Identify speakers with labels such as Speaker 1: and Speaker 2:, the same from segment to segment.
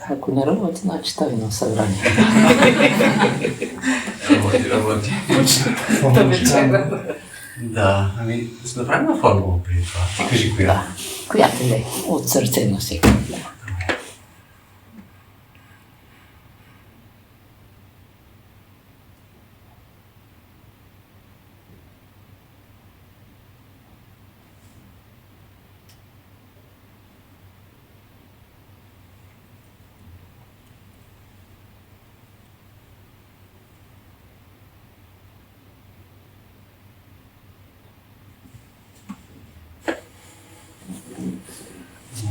Speaker 1: Ако не работи, значи той на събрание.
Speaker 2: Работи. Да, ами да се направим на формула преди това. Ти кажи коя.
Speaker 1: Да, която е от сърце на всеки.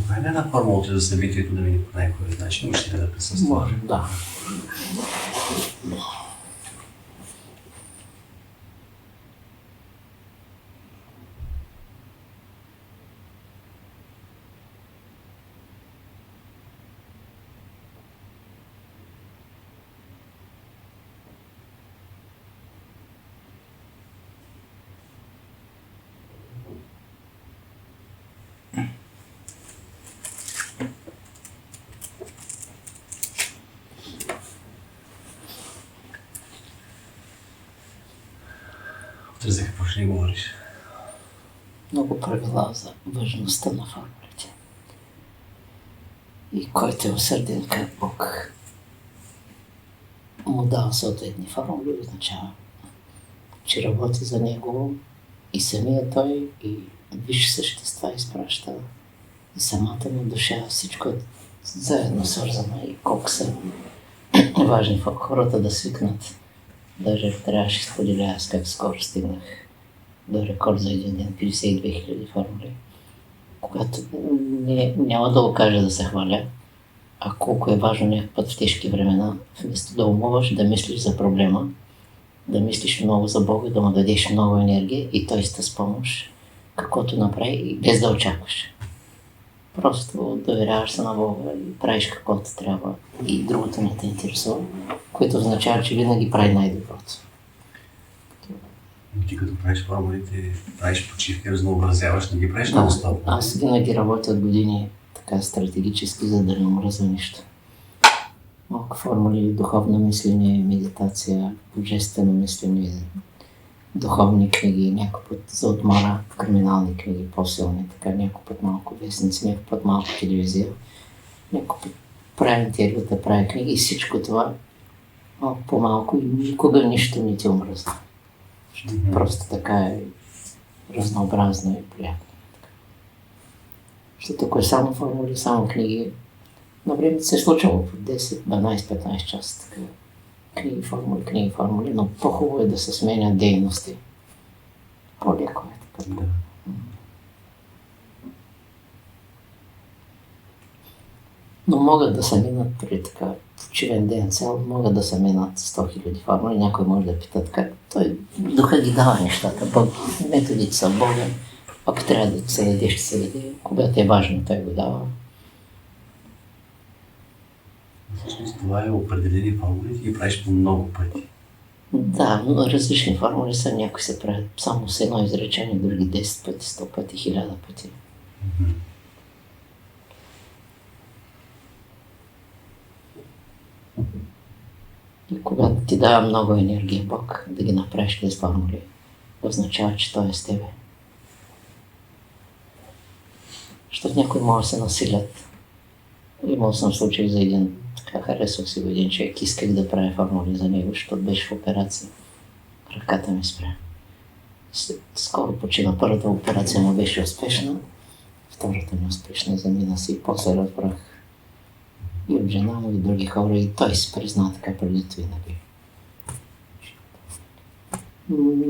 Speaker 2: Направим една формулата за събитието да мине по най-хубавия начин. Можете ли да присъстваме?
Speaker 1: Може, да.
Speaker 2: Утре за какво ще ни говориш?
Speaker 1: Много правила за важността на формулите. И който е усърден как Бог му дава съответни формули, означава, че работи за него и самия той, и висши същества изпраща, и самата му душа, всичко е заедно свързано. И колко са важни хората да свикнат. Даже трябваше споделя аз как скоро стигнах до рекорд за един ден, 52 000 формули. Когато няма да го кажа да се хваля, а колко е важно някакъв път в тежки времена, вместо да умуваш, да мислиш за проблема, да мислиш много за Бога, да му дадеш много енергия и той ще с помощ, каквото направи, и без да очакваш. Просто доверяваш се на Бога и правиш каквото трябва и другото не те интересува, което означава, че винаги прави най-доброто.
Speaker 2: Ти като правиш формулите, правиш почивки, разнообразяваш, не ги правиш много стоп.
Speaker 1: Аз винаги работя от години така стратегически, за да не мразя нищо. Малко формули, духовно мислене, медитация, божествено мислене, духовни книги, някой път за отмора, криминални книги, по-силни, така някой път малко вестници, някой път малко телевизия, някой път правя интервюта, правя книги и всичко това малко по-малко и никога нищо не ти омръзва. Просто така е разнообразно и приятно. Защото ако е само формули, само книги, на времето се е случвало по 10, 12, 15 часа така. Книги, формули, но по-хубаво е да се сменят дейности. По-леко е така.
Speaker 2: Да.
Speaker 1: Но могат да се минат при така почивен ден цял, могат да се минат 100 000 формули. Някой може да питат как. Той духа ги дава нещата. Методите са Бога. Ако трябва да се даде, ще се даде. Когато е важно, той го дава.
Speaker 2: Всъщност това е определени формули, ти ги правиш по много пъти.
Speaker 1: Да, но различни формули са. Някои се правят само с едно изречение, други 10 пъти, 100 пъти, 1000 пъти. И когато ти дава много енергия Бог да ги направиш тези формули, означава, че Той е с тебе. Защото някои могат да се насилят. Имал съм случай за един, така харесвах си го един човек, исках да правя формули за него, защото беше в операция. Ръката ми спря. Скоро почина. Първата операция му беше успешна, втората ми успешна, замина си и после разбрах и от жена му и други хора и той си призна така преди това винаги.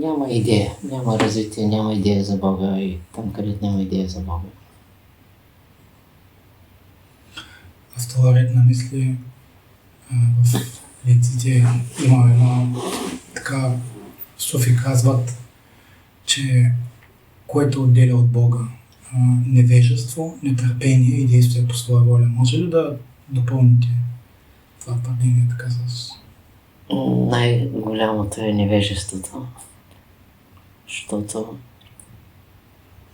Speaker 1: Няма идея, няма развитие, няма идея за Бога и там където няма идея за Бога.
Speaker 3: В това ред на мисли в лекциите има една така, Софи казват, че което отделя от Бога невежество, нетърпение и действие по своя воля. Може ли да допълните това твърдение така с...
Speaker 1: Най-голямото е невежеството, защото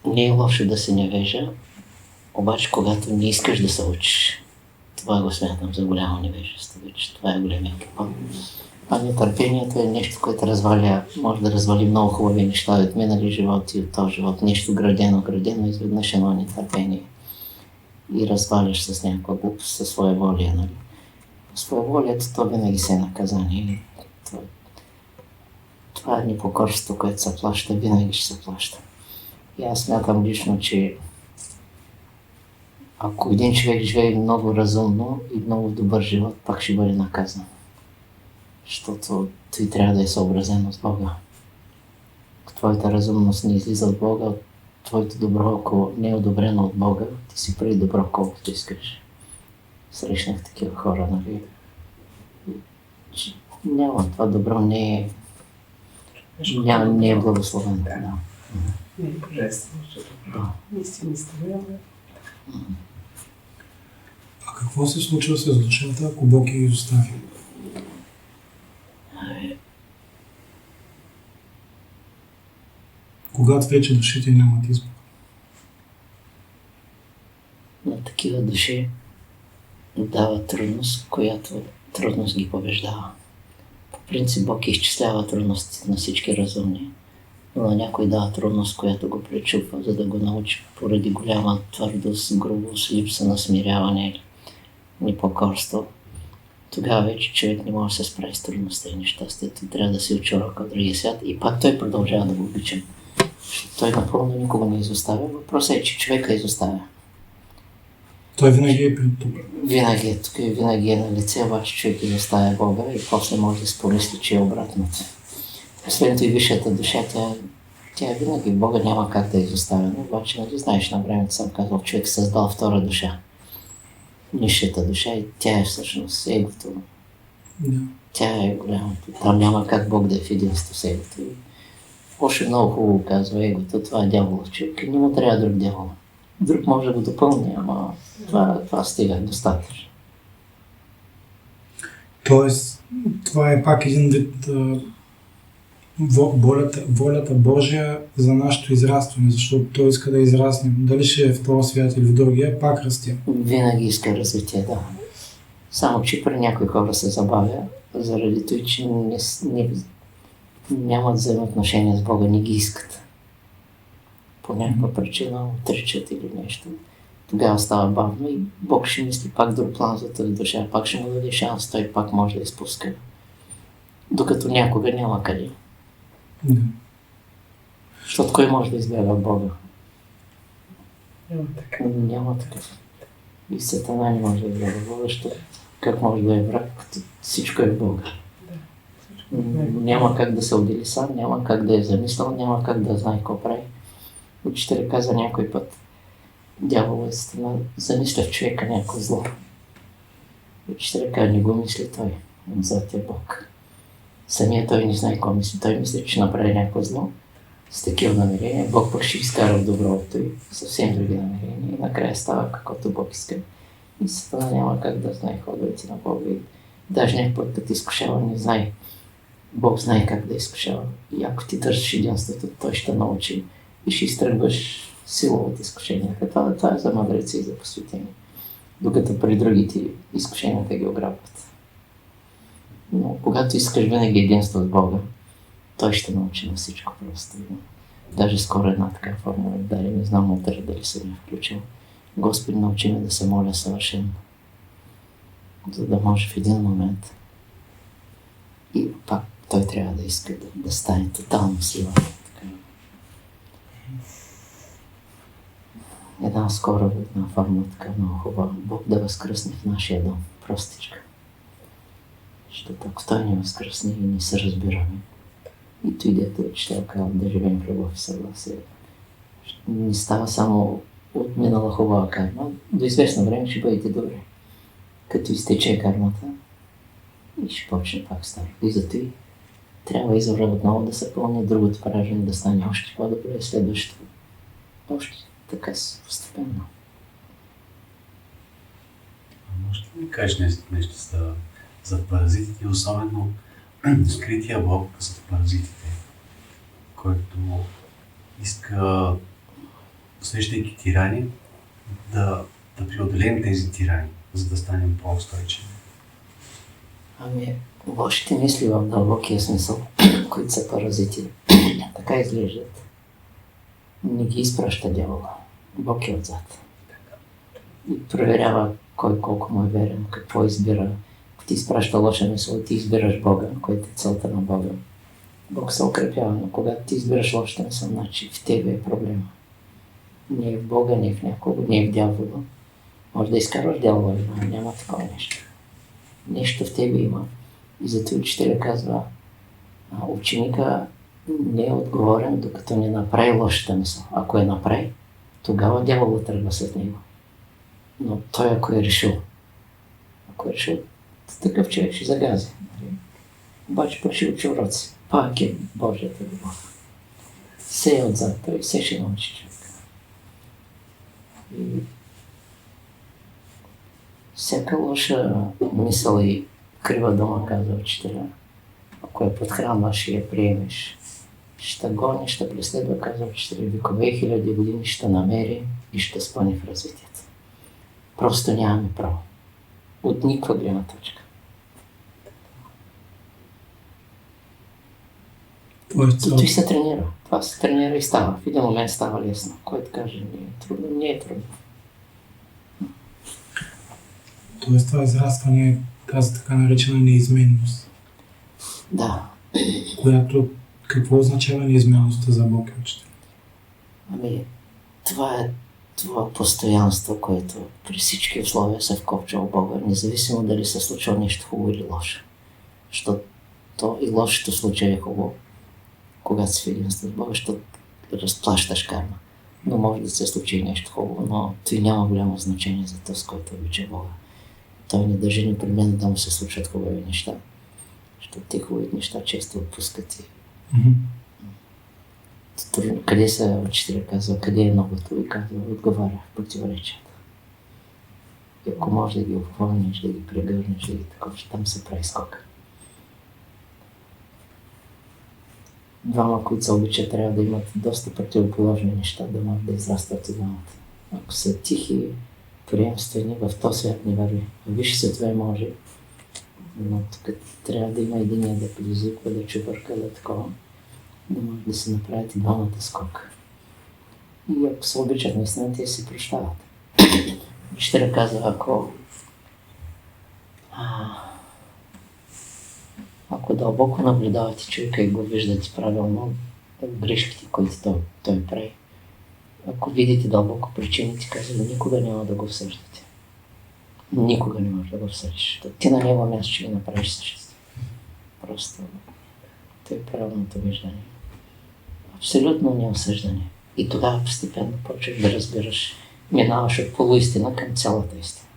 Speaker 1: не е лошо да се невежа, обаче когато не искаш да се учиш, Това го смятам за голямо невежество вече. Това е големия капан. А нетърпението е нещо, което разваля, може да развали много хубави неща от минали живот и от този живот. Нещо градено, изведнъж едно нетърпение. И разваляш с някаква глупост, със своеволие, нали? Своеволието, то винаги се е наказание. Това е непокорство, което се плаща, винаги ще се плаща. И аз смятам лично, че ако един човек живее много разумно и много добър живот, пак ще бъде наказан. Защото той трябва да е съобразен с Бога. Ако твоята разумност не излиза от Бога, твоето добро, ако не е одобрено от Бога, ти си прави добро, колкото искаш. Срещнах такива хора, нали? Няма, това добро не е благословено. Да.
Speaker 4: Не е божествено, защото наистина изтървява.
Speaker 3: А какво се случва с душата, ако Бог я изостави? Когато вече душите нямат избор.
Speaker 1: На такива души дава трудност, която трудност ги побеждава. По принцип Бог изчислява трудностите на всички разумни, но на някой дава трудност, която го пречупва, за да го научи поради голяма твърдост, грубост, липса на смиряване или непокорство. Тогава вече човек не може да се справи с трудността и нещастието. Трябва да се учи урока в другия свят и пак той продължава да го обича. Той напълно никога не изоставя. Въпросът е, че човека изоставя.
Speaker 3: Той винаги е при тук.
Speaker 1: Винаги е тук и винаги е на лице, обаче човек изоставя Бога и после може да се помисли, че е обратното. Освен и висшата душа, тя е винаги. Бога няма как да изоставя, но обаче, нали знаеш, на времето съм казал, човек създал втора душа. Нисшата душа и тя е всъщност егото.
Speaker 3: Да.
Speaker 1: Тя е голямото. Там няма как Бог да е в единство с егото. Още много хубаво казва егото, това е дяволът човек. Не му трябва друг дявол. Друг може да го допълни, ама това стига достатъчно.
Speaker 3: Тоест, това е пак един вид волята Божия за нашето израстване, защото Той иска да израснем. Дали ще е в този свят или в другия, пак растем.
Speaker 1: Винаги иска развитие, да. Само, че при някои хора се забавя, заради това, че нямат взаимоотношения с Бога, не ги искат. По някаква причина отричат или нещо. Тогава става бавно и Бог ще мисли пак друг план за тази душа, пак ще му даде шанс, той пак може да изпуска. Докато някога няма къде.
Speaker 3: Да.
Speaker 1: Защото кой може да избяга от Бога?
Speaker 4: Няма така.
Speaker 1: Няма такъв. И Сатана не може да избяга от Бога, защото как може да е враг, като всичко е в Бога. Няма как да се отдели сам, няма как да е замислял, няма как да знае какво прави. Учителя каза някой път, дявола е Сатана, замисля в човека някакво зло. Учителя каза, не го мисли той, отзад е Бог. Самия той не знае какво мисли, той мисли, че ще направи някакво зло с такива намерения, Бог пък ще изкара в доброто и съвсем други намерения и накрая става каквото Бог иска. И Сатана няма как да знае ходовете на Бога и даже някой път като изкушава не знае. Бог знае как да изкушава и ако ти държиш единството, той ще научи и ще изтръгваш сила от изкушенията. Това е за мъдреци и за посветени. Докато при другите изкушенията ги ограбват. Но когато искаш винаги единство с Бога, той ще научи на всичко просто. Даже скоро една така формула даде, не знам утре дали съм я включил. Господи, научи ме да се моля съвършено. За да може в един момент и пак той трябва да иска да стане тотално сила. Една скоро една формула така много хубава. Бог да възкръсне в нашия дом. Простичка. Защото ако той не възкръсне и не се разбираме, и той дето ще казва да живеем в любов и съгласие. Не става само от минала хубава карма, до известно време ще бъдете добре. Като изтече кармата и ще почне пак старо. И зато и трябва извора отново да се пълни, другото поражение да стане още по-добре, следващото още така постепенно.
Speaker 2: Може ли да кажеш нещо за паразитите, особено скрития Бог за паразитите, който иска, срещайки тирани, да да преодолеем тези тирани, за да станем по-устойчиви?
Speaker 1: Ами, лошите мисли в дълбокия смисъл, които са паразити, така изглеждат. Не ги изпраща дявола. Бог е отзад. И проверява кой колко му е верен, какво избира. Ако ти изпраща лоша мисъл, ти избираш Бога, който е целта на Бога. Бог се укрепява, но когато ти избираш лошата мисъл, значи в тебе е проблема. Не е в Бога, не е в някого, не е в дявола. Може да изкарваш дявола, но няма такова нещо. Нещо в тебе има. И зато учителя казва, ученика не е отговорен, докато не направи лошата мисъл. Ако я направи, тогава дяволът тръгва след него. Но той ако е решил, такъв човек ще загази. Обаче пък ще учи уроци. Пак е Божията любов. Все е отзад, той все ще научи човек. И всяка лоша мисъл и крива дума, казва учителя, ако я подхранваш и я приемеш, ще гони, ще преследва, казва учителя, векове и хиляди години ще намери и ще спъне в развитието. Просто нямаме право. От никаква гледна точка. Той се тренира. Това се тренира и става. В един момент става лесно. Който каже, не е трудно, не е трудно.
Speaker 3: Тоест това израстване, тази така наречена неизменност.
Speaker 1: Да.
Speaker 3: Която, какво означава неизменността за Бог и учител?
Speaker 1: Ами, това е това постоянство, което при всички условия се вкопчва в Бога, независимо дали се случва нещо хубаво или лошо. Защото то и лошото случай е хубаво, когато си в единство с Бога, защото разплащаш карма. Но може да се случи и нещо хубаво, но той няма голямо значение за този, който обича Бога. Той не държи непременно да му се случват хубави неща, защото те хубави неща често отпускат и къде са учителя казва, къде е многото и казва, отговаря в противоречията. И ако можеш да ги обхванеш, да ги прегърнеш, да ги такова, там се прави скок. Двама, които се обичат, трябва да имат доста противоположни неща, да могат да израстват и двамата. Ако са тихи, приемствени, в този свят не върви. В висши светове може, но тук трябва да има единия да предизвиква, да чувърка, да такова. Да може да се направят и двамата скок. И ако се обичат наистина, те си прощават. Ще казва, ако дълбоко наблюдавате човека и го виждате правилно, грешките, които той прави, ако видите дълбоко причините, казва, никога няма да го всъждате. Никога не можеш да го всъдиш. Ти на него място ще ги направиш същество. Просто той е правилното виждане. Абсолютно неосъждане. И тогава постепенно почваш да разбираш, минаваш от полуистина към цялата истина.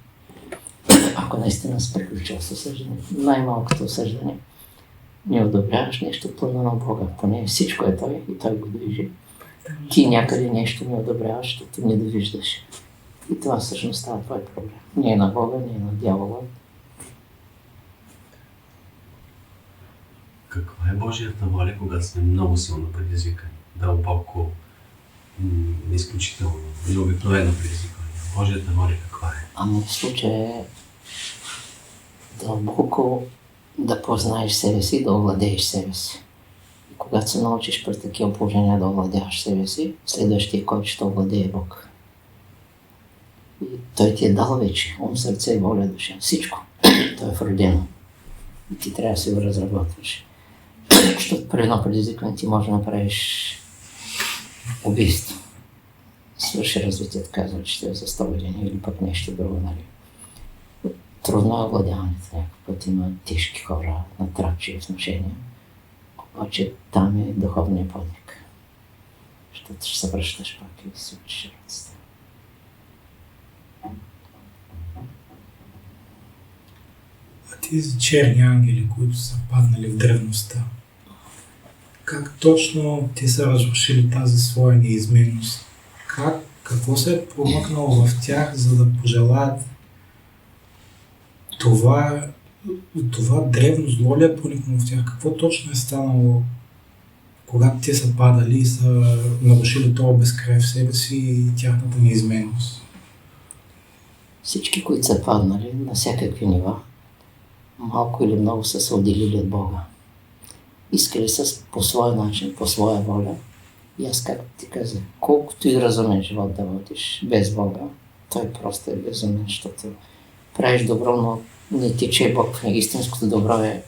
Speaker 1: Ако наистина си приключил с осъждане, най-малкото осъждане, не одобряваш нещо в плана на Бога. Поне всичко е Той и Той го движи. Ти някъде нещо не одобряваш, защото не довиждаш. И това всъщност става твой проблем. Не е на Бога, не е на дявола.
Speaker 2: Каква е Божията воля, когато сме много силно предизвикани? Дълбоко, изключително, необикновено предизвикани. Божията воля каква е?
Speaker 1: Ами в случая е дълбоко да познаеш себе си, да овладееш себе си. И когато се научиш при такива положения да овладяваш себе си, следващия, който ще овладее Бог. И Той ти е дал вече ум, сърце, воля, душа. Всичко. Той е вродено. И ти трябва да си го разработваш. Защото при едно предизвикване ти може да направиш убийство. Свърши развитието, казва, че е за 100 години или пък нещо друго, нали. Трудно е овладяването. Някакъв път има тежки хора, натрапчиви внушения. Обаче там е духовният подвиг. Защото ще се връщаш пак и да се учиш родството.
Speaker 3: А тези черни ангели, които са паднали в древността, как точно те са разрушили тази своя неизменност? Какво се е промъкнало в тях, за да пожелаят това древно зло ли е проникнало в тях? Какво точно е станало, когато те са падали и са нарушили това безкрай в себе си и тяхната неизменност?
Speaker 1: Всички, които са паднали на всякакви нива, малко или много са се отделили от Бога. Искали са по своя начин, по своя воля. И аз, както ти казах, колкото и разумен живот да водиш без Бога, той просто е безумен, защото правиш добро, но не тече Бог в него. Истинското добро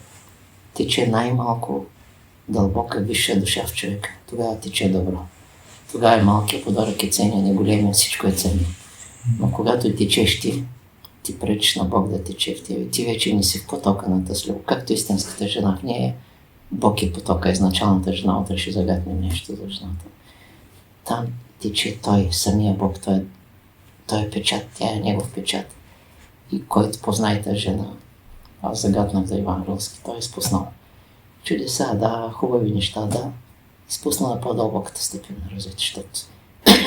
Speaker 1: тече най-малко дълбока, висша душа в човека. Тогава тече добро. Тогава е малкият подарък е ценен, не големия, всичко е ценно. Но когато течеш ти пречиш на Бог да тече в тебе. Ти вече не си в потока на тази любов. Както истинската жена в нея, Бог е потока, изначалната жена, утре ще загаднем нещо за жената. Там тече той, самия Бог, той е печат, тя е негов печат. И който познае тази жена, аз загаднах за Иван Рилски, той е изпуснал чудеса, да, хубави неща, да, изпуснал на по-дълбоката степен на развитие, защото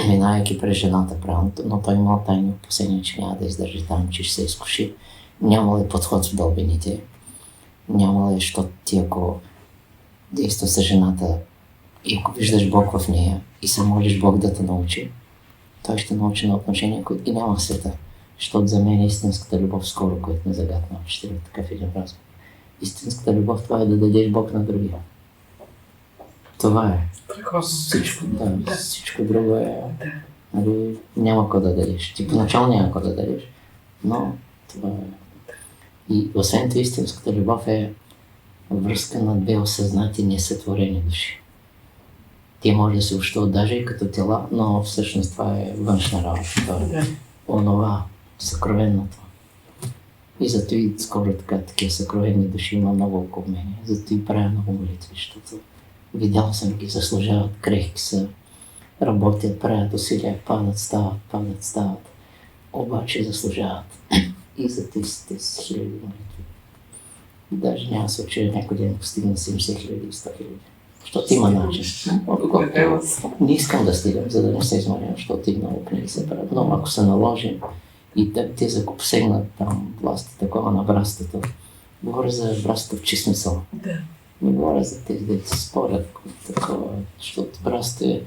Speaker 1: минайки през жената правилното, но той имал тайни опасения, че няма да издържи там, че ще се изкуши. Нямал е подход в дълбините, нямал е, защото ти ако действа с жената и ако виждаш Бог в нея и се молиш Бог да те научи, той ще научи на отношения, които ги няма в света. Защото за мен е истинската любов скоро, която ме загадна в 4 такъв един разговор. Истинската любов това е да дадеш Бог на другия. Това е. Всичко друго е. Нали, няма какво да дадеш. Ти поначало няма какво да дадеш, но това е. И освен това истинската любов е връзка на две осъзнати несътворени души. Те може да се общуват даже и като тела, но всъщност това е външна работа. Това е онова съкровенното. И зато и скоро такива съкровени души има много около мене. Зато и правя много молитви, защото видял съм ги, заслужават, крехки са, работят, правят усилия, падат, стават. Обаче заслужават. И за тези хиляди молитви. И даже няма случай някой ден постигна 70 хиляди и 100 хиляди. Защото има начин. Не искам да стигам, за да не се изморям, защото и много книги се правят. Но ако се наложим и те за посегнат там власти, такова на братството, говоря за братството в чист смисъл. Не говоря за тези деца спорят, такова, защото братството е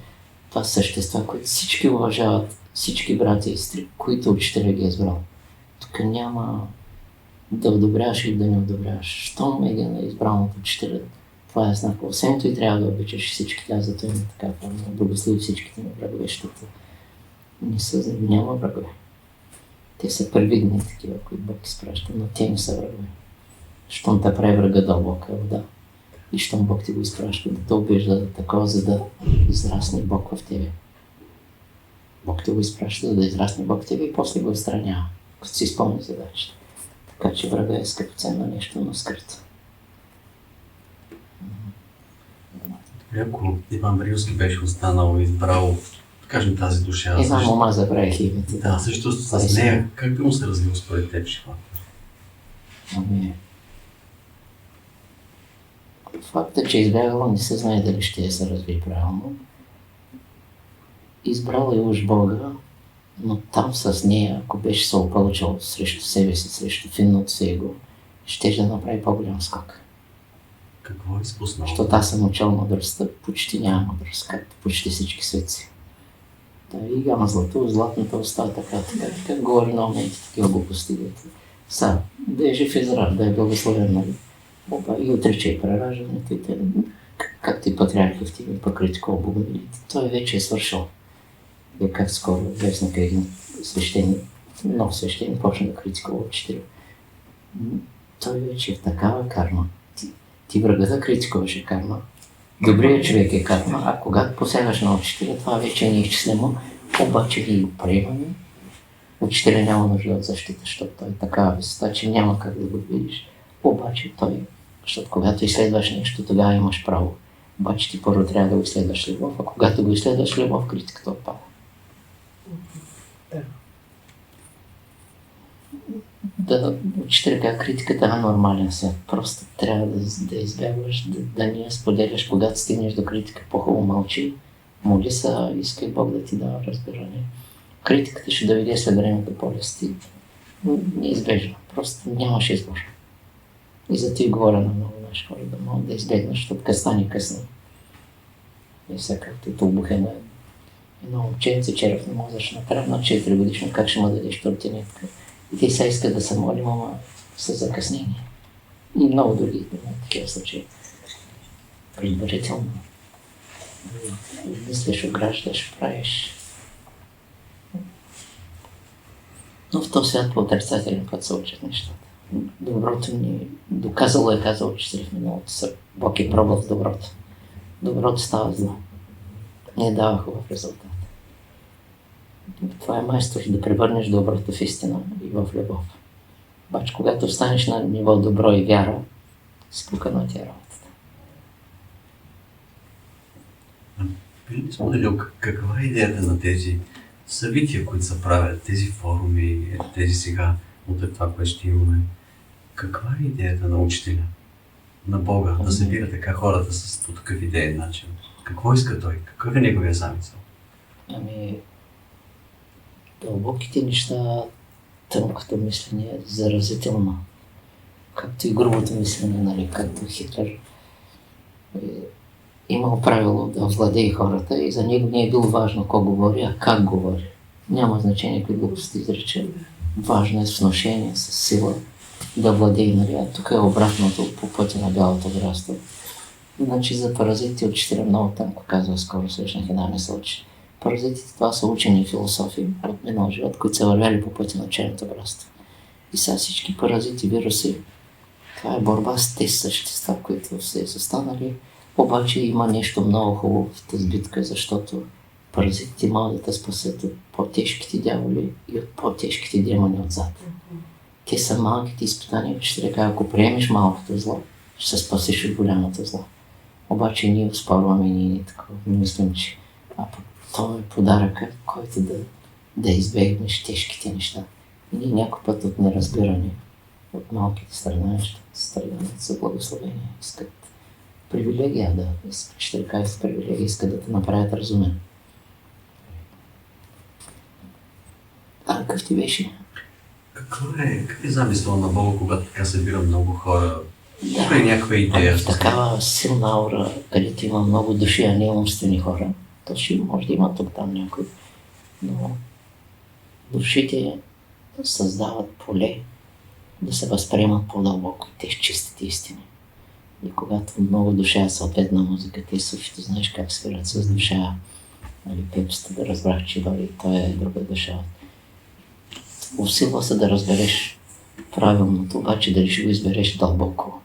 Speaker 1: това същества, които всички уважават, всички брати и сестри, които учителя ги е избрал. Тук няма да одобряваш или да не одобряваш. Щом един е избран от учителя, това е знак. Освен и трябва да обичаш всички тях, зато има така форма. Благослови всичките на врагове, защото няма врагове. Те са привидни такива, които Бог изпраща, но те не са врагове. Щом те прави врага дълбока вода. И щом Бог ти го изпраща да те обижда такова, за да израсне Бог в тебе. Бог ти го изпраща, за да израсне Бог в тебе и после го отстранява, като си изпълни задачата. Така че врага е скъпоценно нещо, но скрито.
Speaker 2: Ако Иван Рилски беше останал и избрал, кажем, тази душа...
Speaker 1: Една мома забравих името.
Speaker 2: Да, също с нея, как би му се развил според теб живота?
Speaker 1: Факта, че избягала, не се знае дали ще се разви правилно. Избрала е уж Бога, но там с нея, ако беше се опълчал срещу себе си, срещу финното си его, ще да направи по-голям скок.
Speaker 2: Какво е изпуснал?
Speaker 1: Защото аз съм учил мъдростта, почти няма мъдрост, както почти всички светци. Да, и гама златната остава така, говори на моменти, такива глупости. Да е жив и здрав, да е благословен, нали? И отрича и прераждането, и както и патриархът ти ми покритикувал Бога, той вече е свършил. И как скоро вестника един свещеник, нов свещеник, почна да критикува учителя. Той вече е в такава карма. Ти врага да критикуваше карма. Добрият човек е карма, а когато посягаш на учителя, това вече е неизчислимо, обаче ги приемаме. Учителя няма нужда от защита, защото той е такава висота, че няма как да го видиш. Обаче той, защото когато изследваш нещо, тогава имаш право. Обаче ти първо трябва да го изследваш любов, а когато го изследваш любов, критиката отпада. Да, учителя казва, критиката е нормален свят. Просто трябва да избягваш, да не я споделяш. Когато стигнеш до критика, по-хубаво мълчи, моли се, искай Бог да ти дава разбиране. Критиката ще доведе след времето болести. Неизбежно. Просто нямаш избор. И за ти говоря на много наши хора, да могат да избегнеш, защото къстане късно. И сега както тълбухе на едно момченце, черепно мозъчна травма, 4 годишно, как ще му дадеш тортинетка? И те са искат да се молим, ама с закъснение. И много други такива случаи. Предварително. Мислиш, ограждаш, правиш. Но в този свят по отрицателен път се учат нещата. Доброто ни доказало е казал, че в миналото Бог е пробвал в доброто. Доброто става зло. Не дава хубав резултат. Това е майстор да превърнеш доброто в истина и в любов. Обаче, когато останеш на ниво добро и вяра, спукана ти е работата.
Speaker 2: Би ли споделил каква е идеята на тези събития, които се правят, тези форуми, тези сега, от това, което ще имаме? Каква е идеята на учителя, на Бога, да събира така хората по такъв идеен начин? Какво иска той? Какъв е неговия замисъл?
Speaker 1: Дълбоките неща, тънкото мислене е заразително. Както и грубото мислене, нали, както Хитлер имал правило да владее хората и за него не е било важно кой говори, а как говори. Няма значение какви глупости изрече. Важно е с внушение, с сила да владее, нали, а тук е обратното по пътя на бялото братство. Значи за паразитите учителя много тънко казва, скоро срещнах една мисъл, че паразитите това са учени философи от минал живот, които са вървяли по пътя на черното братство. И сега всички паразити, вируси, това е борба с тези същества, които са останали. Обаче има нещо много хубаво в тази битка, защото паразитите могат да те спасят от по-тежките дяволи и от по-тежките демони отзад. Те са малките изпитания, ще река, ако приемеш малкото зло, ще се спасиш от голямото зло. Обаче ние спорваме и ние такова. Мислим, че това е подаръка, който да избегнеш тежките неща. И ние някой път от неразбиране, от малките страдаещи за благословение, искат привилегия ще река, привилегия искат да те направят разумен. Какъв ти беше?
Speaker 2: Какъв е замисъл на Бога, когато така събира много хора? Има ли някаква идея?
Speaker 1: В такава силна аура, където има много души, а не умствени хора, то ще може да има тук-там някой. Но душите създават поле да се възприемат по-дълбоко тези чистите истини. И когато много душа е съответна музика, ти слушате, знаеш как свират с душа, нали, пепсата да разбрах, че той е друга душа. Усилва се да разбереш правилното, обаче дали ще го избереш дълбоко,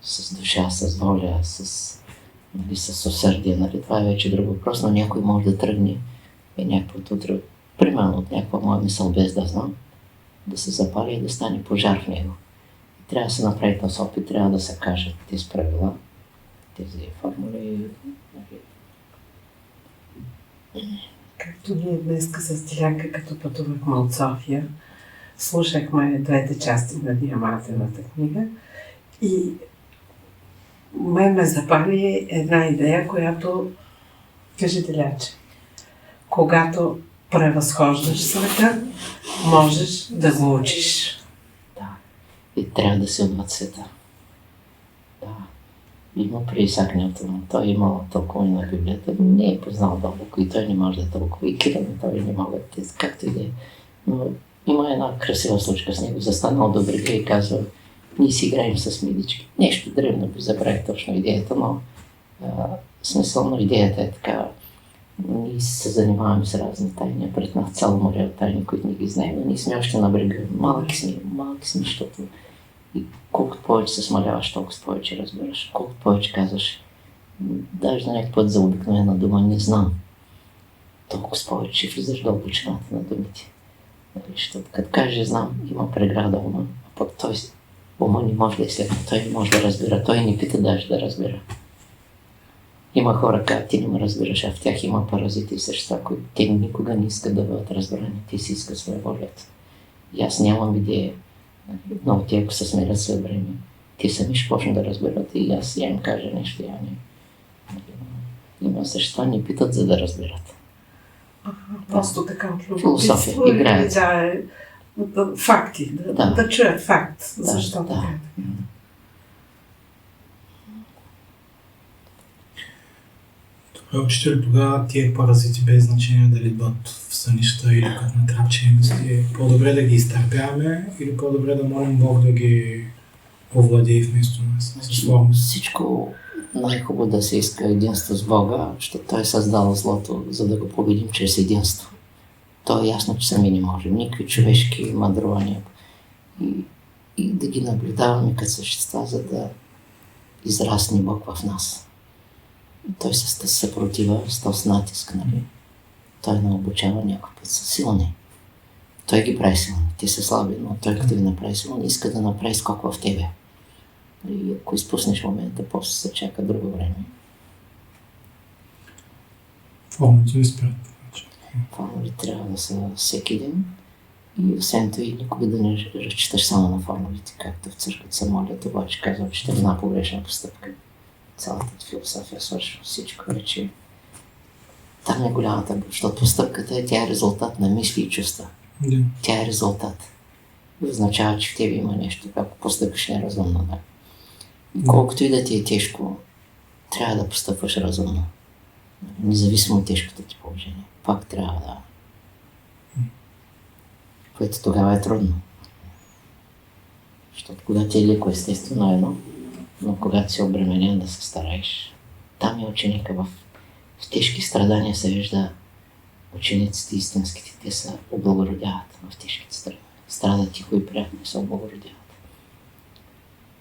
Speaker 1: с душа, с воля, с усърдие, нали, това е вече друг въпрос, но някой може да тръгне и някакво утре, примерно от някаква моя мисъл, без да знам, да се запали и да стане пожар в него. И трябва да се направи този опит, трябва да се кажат тези правила, тези формули.
Speaker 4: Както ние днеска с Диляка, като пътувахме от София, слушахме двете части на Диамантената книга и ме запали една идея, която, кажи Диляче, когато превъзхождаш света, можеш да го учиш.
Speaker 1: Да. И трябва да си отвъд света. Да. Има при Исак Нютон, той е имал тълкуване на Библията, не е познал дълбоко и той не може да тълкува. И Кирил, той не могат, както и да е. Но има една красива случка с него, застанал до брега и казва: ние си играем с мидички. Нещо древно, би забравих точно идеята, но смисъл на идеята е така. Ние се занимаваме с разни тайни, пред нас цяло море от тайни, които не ги знаем, но ние сме още на брега. Малки сме, защото и колкото повече се смаляваш, толкова повече разбираш. Колкото повече казваш, даже на някакъв път за обикновена дума не знам, толкова повече влизаш дълбочината на думите. Защото като каже знам, има преграда ума, а пък той ума не може да изследва, той не може да разбира, той не пита даже да разбира. Има хора, как ти не ме разбираш, а в тях има паразити и същества, които те никога не искат да бъдат разбрани, те си искат своя волята. И аз нямам идея, много тия, ако се смелят след време, те сами ще почнат да разбират и аз я им кажа нещо, я не. Има същества, не питат, за да разбират.
Speaker 4: Просто така от
Speaker 1: философия, играят.
Speaker 4: Факти, да чуят факт. Защо така?
Speaker 3: Добре, учител, тогава тия паразити без значение дали идват в сънища или като натрапчени мисли, по-добре да ги изтърпяваме или по-добре да молим Бог да ги овладее вместо нас с форма.
Speaker 1: Всичко най-хубаво да се иска единство с Бога, защото Той е създал злото, за да го победим чрез единство. То е ясно, че сами не можем. Никакви човешки мъдрувания. И да ги наблюдаваме като същества, за да израсне Бог в нас. Той се съпротива с този натиск, нали? Той не обучава някой път са силни. Той ги прави силни. Те са слаби, но той като ги направи силни, иска да направи скок в тебе. И ако изпуснеш момента, после се чака друго време.
Speaker 3: Формите ви спрят.
Speaker 1: Формули трябва да са всеки ден. И освен това и никога да не разчиташ само на формулите, както в църквата се молят, обаче казвам, че една погрешна постъпка. Цялата философия свършва всичко, рече. Там е голямата, защото постъпката тя е резултат на мисли и чувства.
Speaker 3: Да.
Speaker 1: Тя е резултат. И означава, че в тебе има нещо, ако постъпиш неразумно. Да. И колкото и да ти е тежко, трябва да постъпваш разумно. Независимо от тежкото ти положение. Пак трябва да. Което тогава е трудно. Защото когато ти е леко, естествено едно, но когато си обременен да се стараеш, там е ученика в тежки страдания се вижда учениците истинските, те се облагородяват в тежките страдания. Страдат тихо и приятно се облагородяват.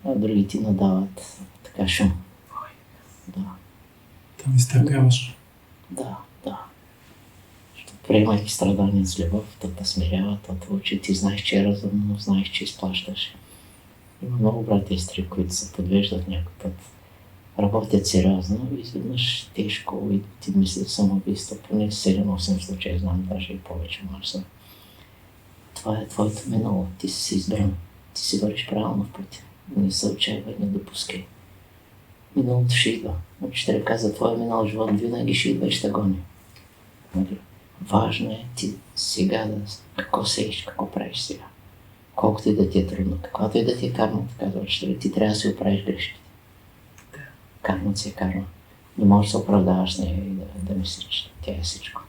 Speaker 1: А другите надават така шум. Да.
Speaker 3: Там изтърпяваш.
Speaker 1: Да. Приемайки страдания с любов, то те смирява, то те учи, ти знаеш, че е разумно, знаеш, че изплащаш. Има много брати и сестри, които се подвеждат някой път. Работят сериозно и изведнъж тежко и ти мисли за самоубийство. Поне 7-8 случаи знам, даже и повече може са. Това е твоето минало. Ти си избран. Ти си вървиш правилно в пътя. Не се отчаивай, не допускай. Миналото ще идва. Учителя каза, твой минал живот винаги ще идва и ще гони. Важно е ти сега да какво сееш, какво правиш сега. Колкото и да ти е трудно, каквато и да ти е карма, казва учителя, ти трябва да си оправиш грешките. Кармата си е карма. Не можеш да се оправдаваш с нея и да мислиш, че тя е всичко.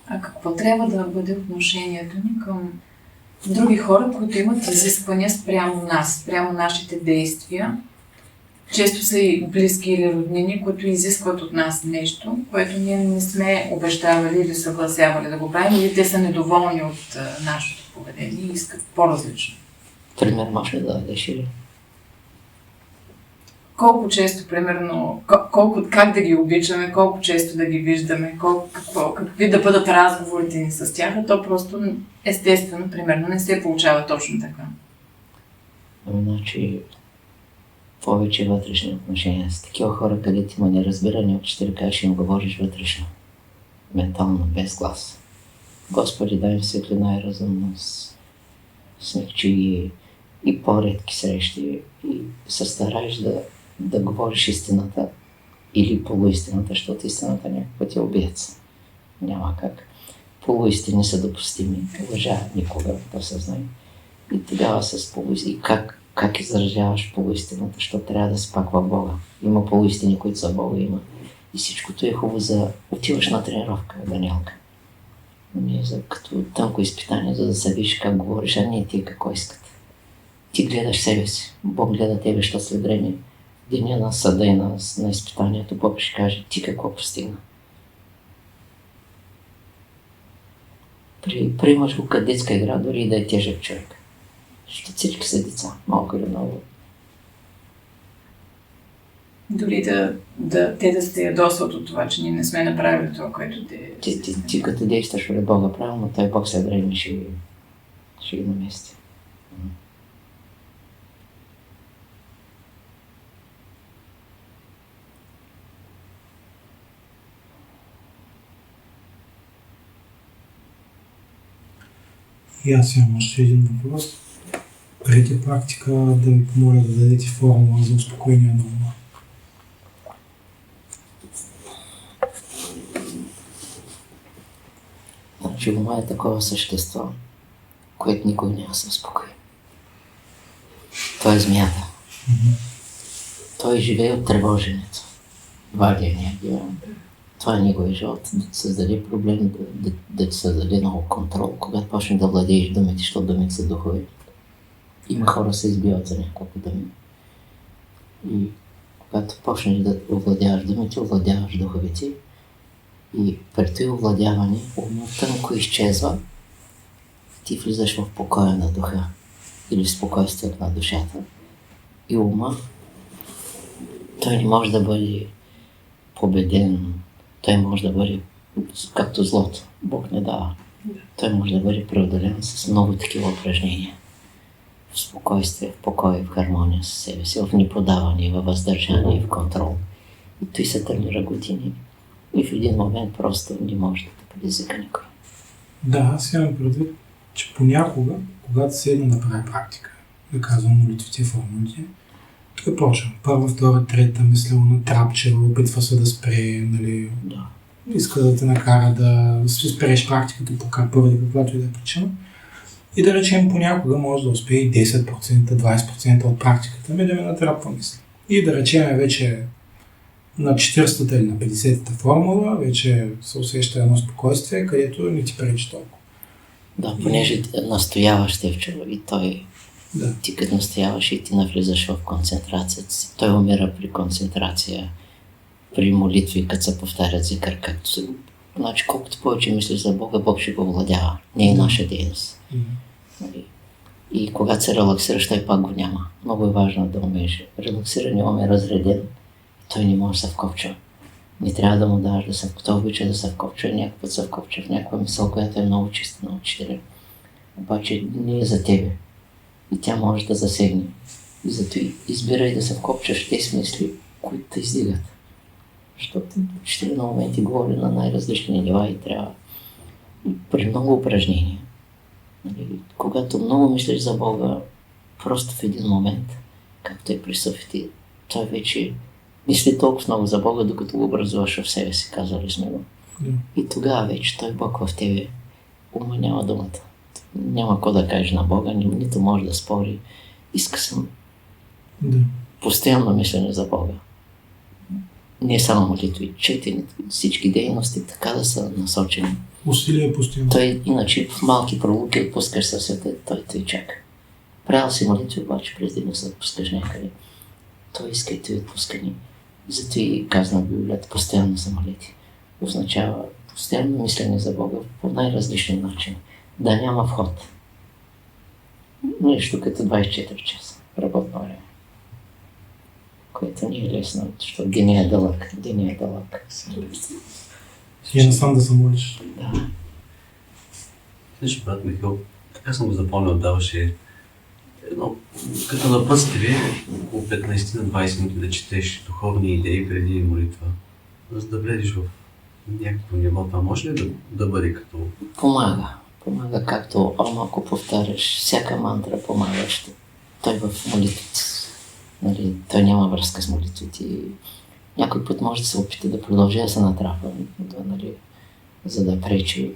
Speaker 5: А какво трябва да бъде отношението ни към други хора, които имат изисквания спрямо нас, спрямо нашите действия? Често са и близки или роднини, които изискват от нас нещо, което ние не сме обещавали или съгласявали да го правим, или те са недоволни от нашето поведение и искат по-различно.
Speaker 1: Пример можеш ли да дадеш или?
Speaker 5: Колко често, примерно, как да ги обичаме, колко често да ги виждаме, какви да бъдат разговорите ни с тях, а то просто естествено, примерно, не се получава точно така.
Speaker 1: Значи, повече вътрешни отношения с такива хора, където има неразбиране, учителя каже, ще им говориш вътрешно, ментално, без глас. Господи, дай им светлина и разумност, смекчи ги и по-редки срещи и се стараеш да говориш истината или полуистината, защото истината някакъв път е убиец. Няма как. Полуистини са допустими. Лъжа никога, да се знае. И тогава с полуистини. И как изразяваш полуистината, защото трябва да си пак в Бога. Има полуистини, които са Бога има. И всичкото е хубаво за отиваш на тренировка, Даниелка. Не за като тънко изпитание, за да се видиш как говориш, а не ти какво искат. Ти гледаш себе си. Бог гледа тебе, що след време. Деня на съда и на изпитанието, Бог ще каже, ти какво постигна. Приемаш го като детска игра, дори и да е тежък човек. Защото всички са деца, малко или много.
Speaker 5: Дори те да се ядосват от това, че ние не сме направили това, което
Speaker 1: Ти като действаш пред Бога правилно, той Бог след време ще ги намести.
Speaker 3: И аз имам още един въпрос. Преди практика да ви помоля да дадете формула за успокоение на ума.
Speaker 1: Значи ума е такова същество, което никой няма се успокои. Това е змията. Той живее от тревоженето. Вади енергия. Това е неговия живот. Да ти създаде проблем, да ти създаде много контрол, когато почне да владееш думите, защото думите са духови. Има хора се избиват за няколко думи. И когато почнеш да овладяваш думите, овладяваш духовете. И при това овладяване умът тънко изчезва. Ти влизаш в покоя на духа или в спокойствието на душата. И ума, той не може да бъде победен, той може да бъде както злото. Бог не дава. Той може да бъде преодолен с много такива упражнения. В спокойствие, в покой, в хармония с себе си, в неподаване, в въздържание, в контрол. И той се тренира години. И в един момент просто не може да те предизвика никой.
Speaker 3: Да, аз имам предвид, че понякога, когато седна да прави практика, да казвам молитвите, формулите, тук почвам. Първа, втора, трета, мисля на трапче, опитва се да спре, нали,
Speaker 1: Да.
Speaker 3: иска да те накара да спреш практиката поради каквато и да е причина. И да речем, понякога може да успее и 10%, 20% от практиката ми да ме натрапва мисли. И да речем вече на 40-та или на 50-та формула, вече се усеща едно спокойствие, където не ти пречи толкова.
Speaker 1: Да, понеже настояваш Тевчо и той,
Speaker 3: Да.
Speaker 1: ти като настояваш и ти навлизаш в концентрацията си. Той умира при концентрация, при молитви, като се повтарят зикър, както се... Значи, колкото повече мислиш за Бога, Бог ще го владява. Не е наша дейност. Нали? И когато се релаксираш, той пак го няма. Много е важно да умееш. Релаксиране ум е разреден, той не може да се вкопчва. Не трябва да му даваш да се вкопчва. Той обича да се вкопчва, някакъв път се вкопчва в някаква мисъл, която е много чиста на учителя. Обаче не е за тебе. И тя може да засегне. И зато избирай да се вкопчваш в тези мисли, които те издигат. Защото учителя на моменти говори на най-различни нива и трябва при много упражнения. Когато много мислиш за Бога, просто в един момент, както е при Софите, той вече мисли толкова много за Бога, докато го образуваш в себе си, казали сме го. И тогава вече той Бог в тебе, ума няма думата. Няма какво да кажеш на Бога, нито може да спори. Иска съм постоянно мислене за Бога. Не само молитви, четенето, всички дейности така да са насочени.
Speaker 3: Усилие постоянно.
Speaker 1: Той иначе в малки пролуки отпускаш със света, той чака. Правил си молитви, обаче през деня се отпускаш някъде. Той иска и той отпускани. Зато и казва на Библията, постоянно се молити. Означава постоянно мислене за Бога по най-различни начини. Да няма вход. Нещо като 24 часа работно време. Което не е лесно, защото денят е дълъг. Денят е дълъг.
Speaker 3: И насам да се молиш.
Speaker 1: Да.
Speaker 2: Виж, брат Михаил, така съм го запомнил, даваше едно, като напътствие, около 15-20 минути да четеш духовни идеи преди молитва, за да влезеш в някакво ниво. Това може ли да бъде като...
Speaker 1: Помага. Помага както ако повтаряш всяка мантра, помагаща. Той в молитвите. Нали, той няма връзка с молитвите. Някой път може да се опита да продължи да се натрапва, нали, за да пречи.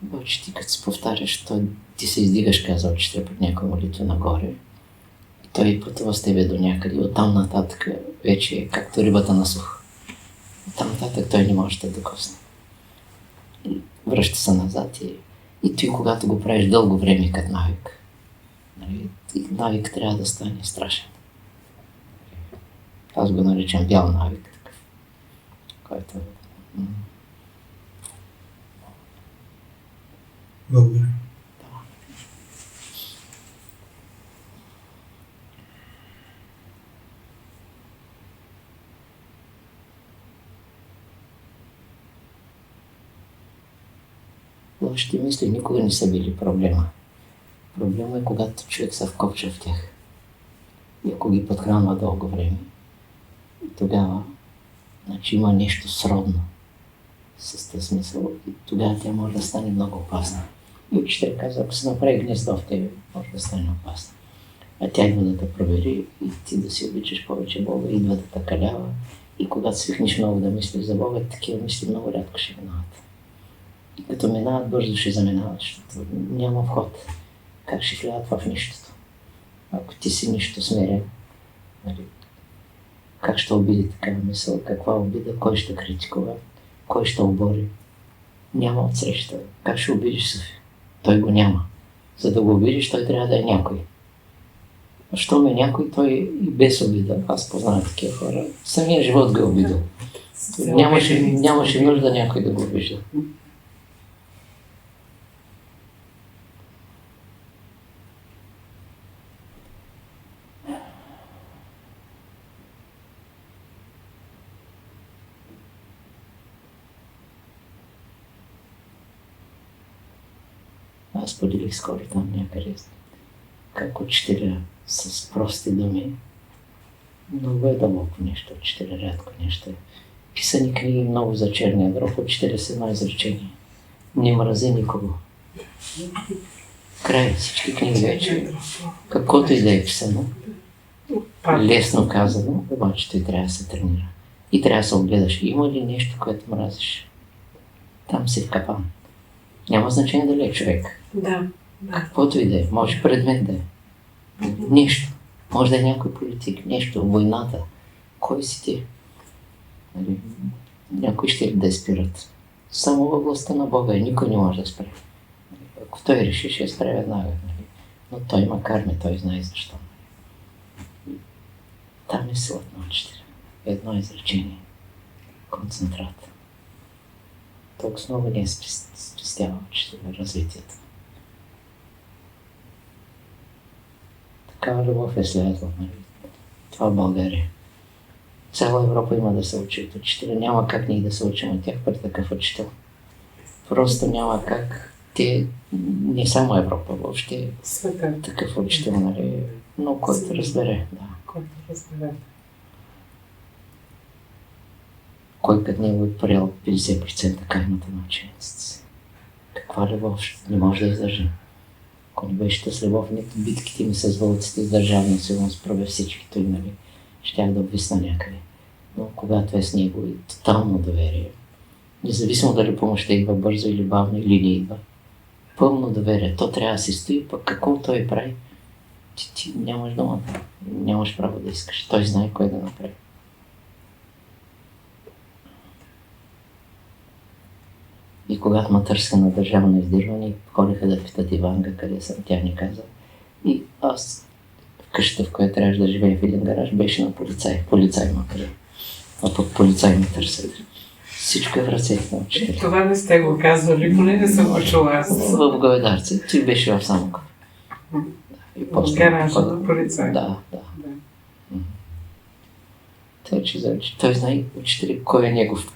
Speaker 1: Обаче ти като се повтаряш, ти се издигаш, казва учителя, под някоя молитва нагоре. И той пътува с тебе до някъде. И оттам нататък вече е както рибата на сухо. Оттам нататък той не може да докосне. Връща се назад и ти, когато го правиш дълго време като навик, нали, навик трябва да стане страшен. Аз го наричам бял навик, такъв, който...
Speaker 3: Благодаря.
Speaker 1: Лошите мисли никога не са били проблема. Проблема е когато човек се вкопча в тях. И ако ги подхранва дълго време, тогава значи, има нещо сродно с тази смисъл и тогава тя може да стане много опасна. И учителя казва, ако се направи гнездо в тебе, може да стане опасна. А тя идва да те провери и ти да си обичаш повече Бога, идва да те калява. И когато свикнеш много да мислиш за Бога, такива мисли много рядко ще минават. И като минават, бързо ще заминават, защото няма вход. Как ще влядат в нищото? Ако ти си нищо смирен, нали, Как ще обиди такава мисъл, каква обида, кой ще критикува, кой ще обори. Няма отсреща. Как ще обидиш Софи? Той го няма. За да го обидиш, той трябва да е някой. Щом е някой, той и без обида. Аз познавам такива хора. Самия живот го е обидил. Нямаше нужда някой да го обижда. Аз поделих скоро там някъде как учителя с прости думи. Много е дълбоко нещо, учителя рядко нещо. Писани книги много за черния дроб, учителя с едно изречение. Не мрази никого. Край всички книги вече. Каквото и да е писано, лесно казано, обаче той трябва да се тренира. И трябва да се огледаш. Има ли нещо, което мразиш? Там си в капан. Няма значение дали е човек.
Speaker 4: Да.
Speaker 1: Каквото и да е. Може предмет да е. Нещо. Може да е някой политик. Нещо. Войната. Кой си ти? Някой ще да спират. Само във властта на Бога и никой не може да спре. Ако той реши, ще спре веднага. Но той има карми, той знае защо. Там е силата на учителя. Едно изречение. Концентрат. Толкова много не е спестява учителя развитието. Такава любов е слязла. Това в България. Цяла Европа има да се учи от учителя. Няма как ние да се учим от тях при такъв учител. Просто няма как. Те, не само Европа, въобще такъв учител, нали? Но който разбере. Да.
Speaker 4: Който разбере.
Speaker 1: Кой като него е приел 50% каймата на учениците си. Каква любов не може да издържи. Ако не беше с любов, нито битките ми с вълците и държавна сигурност прави всичкито, нали? Щях да обвисна някъде. Но когато е с него и тотално доверие, независимо дали помощта идва бързо или бавно, или не идва, пълно доверие, то трябва да се стои, пък какво той прави, ти нямаш думата, нямаш право да искаш. Той знае кой да направи. И когато ме търска на държавно издирване, ходиха да питат Иванга къде съм, тя ни каза. И аз в къщата, в която трябваше да живея в един гараж, беше на полицай. Полицай ме къде. А пък полицай ме търсят. Всичко е в ръцете на учителя.
Speaker 4: Това не сте го казвали, поне не съм чула аз.
Speaker 1: В Говедарци, той беше в Самоков. И
Speaker 4: В гаража на полицай.
Speaker 1: Да. Той, че той знае учителя кой е негов.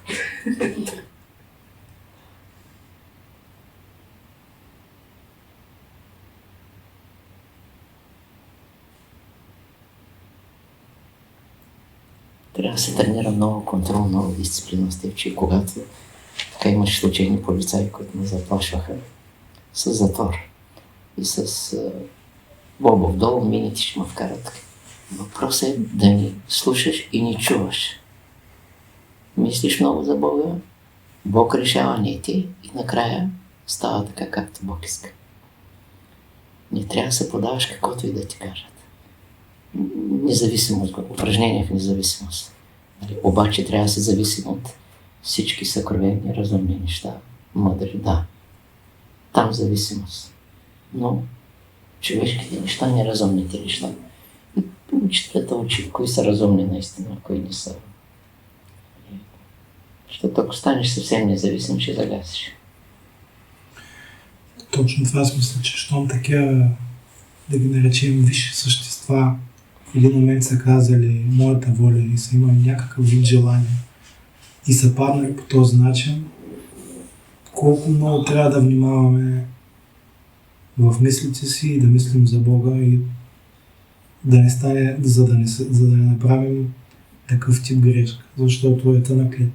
Speaker 1: Трябва да се тренира много контрол, много дисциплина с теб, че когато така имаше случайни полицаи, които ме заплашваха с затвор и с бобов долу, мините ще ме вкарат. Въпросът е да ни слушаш и ни чуваш. Мислиш много за Бога, Бог решава, не ти, и накрая става така, както Бог иска. Не трябва да се подаваш каквото и да ти кажат. Независимост, упражнение в независимост. Обаче трябва да се зависим от всички съкровени, разумни неща, мъдри, да. Там зависимост. Но човешките неща, неразумните неща. И учителята учи, кои са разумни наистина, кои не са. Защото ако станеш съвсем независим, ще загасиш.
Speaker 3: Точно това аз мисля, че щом такива, да ги наречем висши същества, в един момент са казали моята воля и са имали някакъв вид желание и са паднали по този начин, колко много трябва да внимаваме в мислите си и да мислим за Бога и да не стане, за да не направим такъв тип грешка, защото е тънък лед.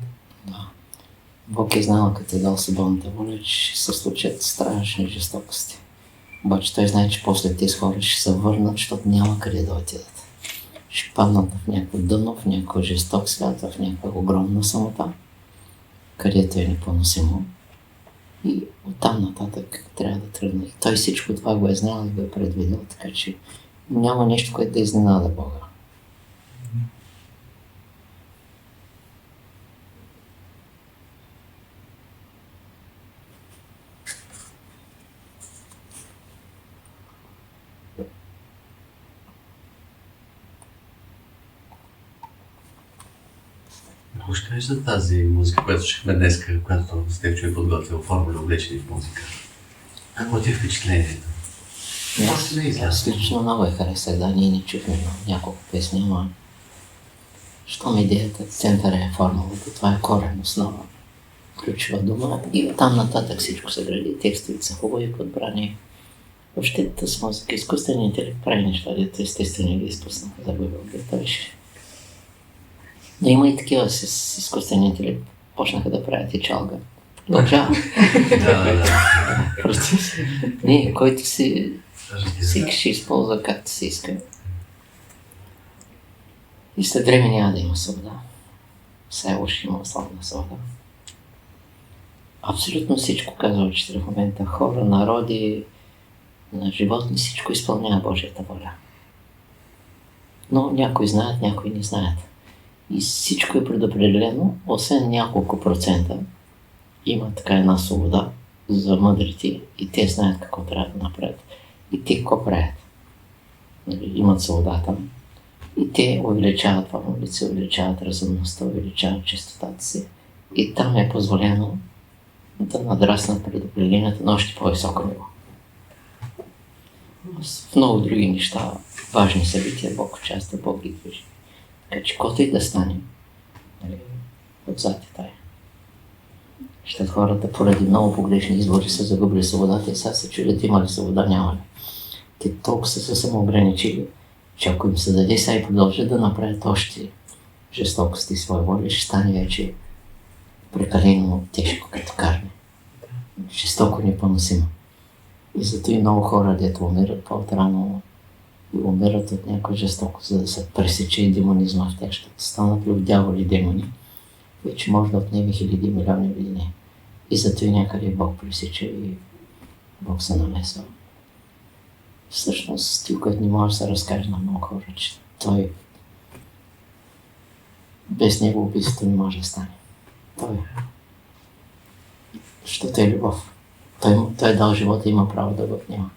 Speaker 1: Да. Бог е знал, като е дал свободната воля, че ще се случат страшни жестокости. Обаче той знае, че после тези хора ще се върнат, защото няма къде да отидат. Ще паднат в някакво дъно, в някакъв жесток свят, в някаква огромна самота, където е непоносимо. И оттам нататък трябва да тръгне. И той всичко това го е знал и го е предвидел, така че няма нещо, което да изненада Бога.
Speaker 2: Какво ще кажеш за тази музика, която чухме днес, която сте човек подготвил, формули облечени в музика? Какво ти е впечатлението?
Speaker 1: Аз лично много я харесах, да, ние не чухме няколко песни, но щом идеята, центъра е формулата, това е корен, основа, ключова дума и оттам нататък всичко се гради, текстовете са хубави, подбрани. Въобще с музика, изкуственият интелект прави неща, дето естествено ги изпуснаха за Google, но има и такива с изкуствения интелект, почнаха да правят и чалга. Продължава. Не, който си всеки ще използва както се иска. И след време няма да има свобода. Все още има слабна свобода. Абсолютно всичко казва учителя в момента. Хора, народи, на животни, всичко изпълнява Божията воля. Но някои знаят, някои не знаят. И всичко е предопределено, освен няколко процента. Има така една свобода за мъдрите и те знаят какво трябва да направят. И те какво правят? Имат свободата. И те увеличават формулите, увеличават разумността, увеличават честотата си. И там е позволено да надраснат предопределението на още по-високо ниво. В много други неща, важни събития, Бог участва, Бог ги движи. Така че каквото и да стане, отзад е тая. Защото хората поради много погрешни избори са загубили свободата и сега се чудят има ли свобода, няма ли. Те толкова са се самоограничили, че ако им се даде сега и продължат да направят още жестокости и своя воля, ще стане вече прекалено тежко като карне. Жестоко непоносимо. И зато и много хора, дето умират по-отрано и умират от някаква жестокост, за да се пресече и демонизма в тях, защото станат ли в дяволи демони, вече може да отнеме хиляди, милиони години. И зато и някъде Бог пресече и Бог се намесва. Всъщност, стил, който не може да се разкаже на много хора, че той без него убийството не може да стане. Той защото е любов. Той дал живота и има право да го отнема.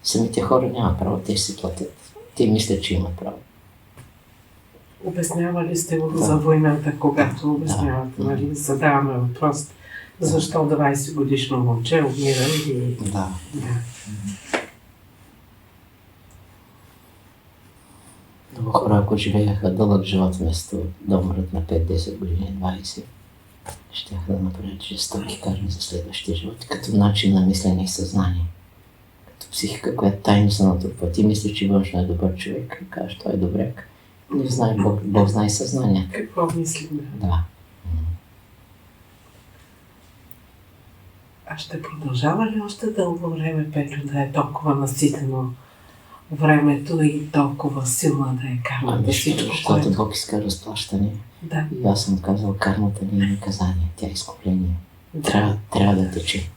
Speaker 1: Самите хора нямат право, те си платят. Те мислят, че имат право.
Speaker 4: Обяснявали сте го за войната, когато обяснявате, нали? Задаваме въпрос, защо 20 годишно момче умира и...
Speaker 1: Да. Много хора, ако живееха дълъг живот вместо да умрат на 5-10 години, 20, щяха да направят жестоки карми за следващия живот, като начин на мислене и съзнание. Като психика, която тайно се натрупва. Ти мислиш, че външно е добър човек и кажеш, той е добряк. Не знае, Бог знае съзнанието.
Speaker 4: Какво мислим?
Speaker 1: Да.
Speaker 4: А ще продължава ли още дълго време, Петю, да е толкова наситено времето и толкова силна да е кармата?
Speaker 1: Защото Бог иска разплащане.
Speaker 4: Да.
Speaker 1: И аз съм казал, кармата не е наказание, тя е изкупление. Трябва да тече.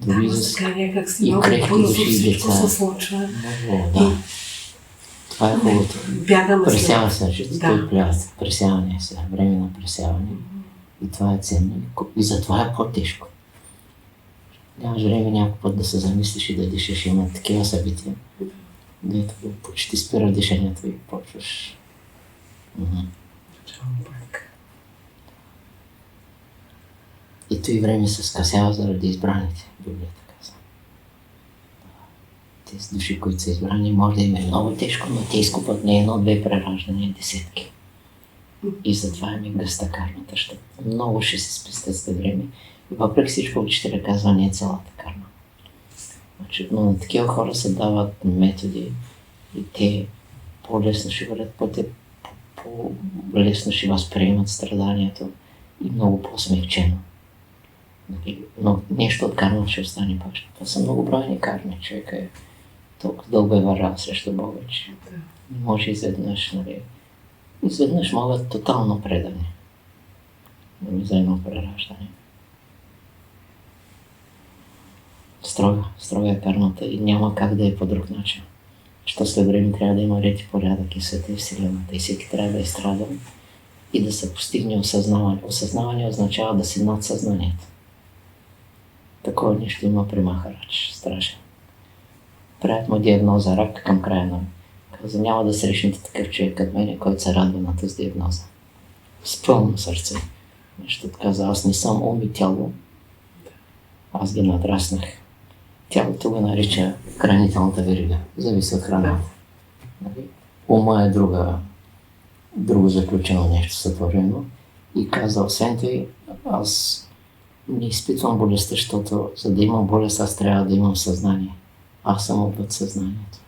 Speaker 4: Дори за някак си
Speaker 1: и
Speaker 4: много
Speaker 1: крехки
Speaker 4: бързо
Speaker 1: души и
Speaker 4: всичко
Speaker 1: деца.
Speaker 4: се случва.
Speaker 1: Много, да. Това е хубавото.
Speaker 4: Бягаме
Speaker 1: Пресява се, защото
Speaker 4: Да.
Speaker 1: той плява. Пресяване е сега, време на пресяване. И това е ценно. И затова е по-тежко. Нямаш време някой път да се замислиш и да дишаш. Има такива събития. Дето почти спира дишането и почваш. И той време се скъсява заради избраните, Библията казва. Тези души, които са избрани, може да им е много тежко, но те изкупат не едно-две прераждания, десетки. И затова е ми гъста кармата, защото много ще се спестят след време. И въпреки всичко учителя казва, не е цялата карма. Значи, но на такива хора се дават методи и те по-лесно ще вървят, по-лесно ще възприемат страданието и много по-смекчено. Но нещо от карма ще остане пак. Това са многобройни карми. Човека е толкова дълго е вървял срещу Бога, че не може изведнъж, нали. Изведнъж могат тотално предане. За едно прераждане. Строга е кармата и няма как да е по друг начин. Що след време трябва да има ред и порядък и света и вселената и всеки трябва да е страдал и да се постигне осъзнаване. Осъзнаване означава да си над съзнанието. Такова нещо има при Махарадж, страшен. Правят му диагноза рак към края на. Каза, няма да срещнете такъв човек като мен, който се радва на тази диагноза. с пълно сърце. Защото каза, аз не съм ум и тяло, аз ги надраснах. Тялото го нарича хранителната верига, зависи от храната. Нали? Ума е друго заключено нещо сътворено и каза, освен той, аз не изпитвам болестта, защото за да имам болест, аз трябва да имам съзнание. Аз съм отвъд съзнанието.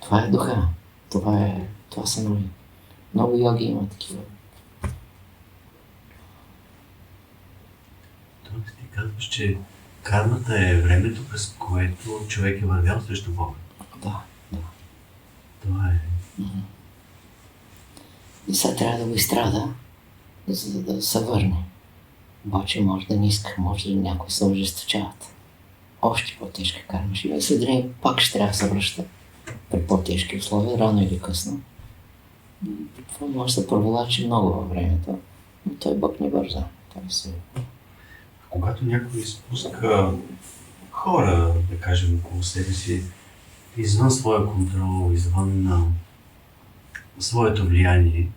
Speaker 1: Това е духа. Това са нови. Много йоги има такива.
Speaker 2: Тоест ти казваш, че кармата е времето, през което човек е вървял срещу Бога.
Speaker 1: Да.
Speaker 2: Това е.
Speaker 1: И сега трябва да го изстрада, за да се върне. Обаче може да не иска, може да някои се ожесточават. Още по-тежка карма ще има. След време пак ще трябва да се връща при по-тежки условия, рано или късно. Това може да се проволачи много във времето, но той Бог не бърза.
Speaker 2: Когато някой изпуска хора, да кажем, около себе си, извън своя контрол, извън своето влияние,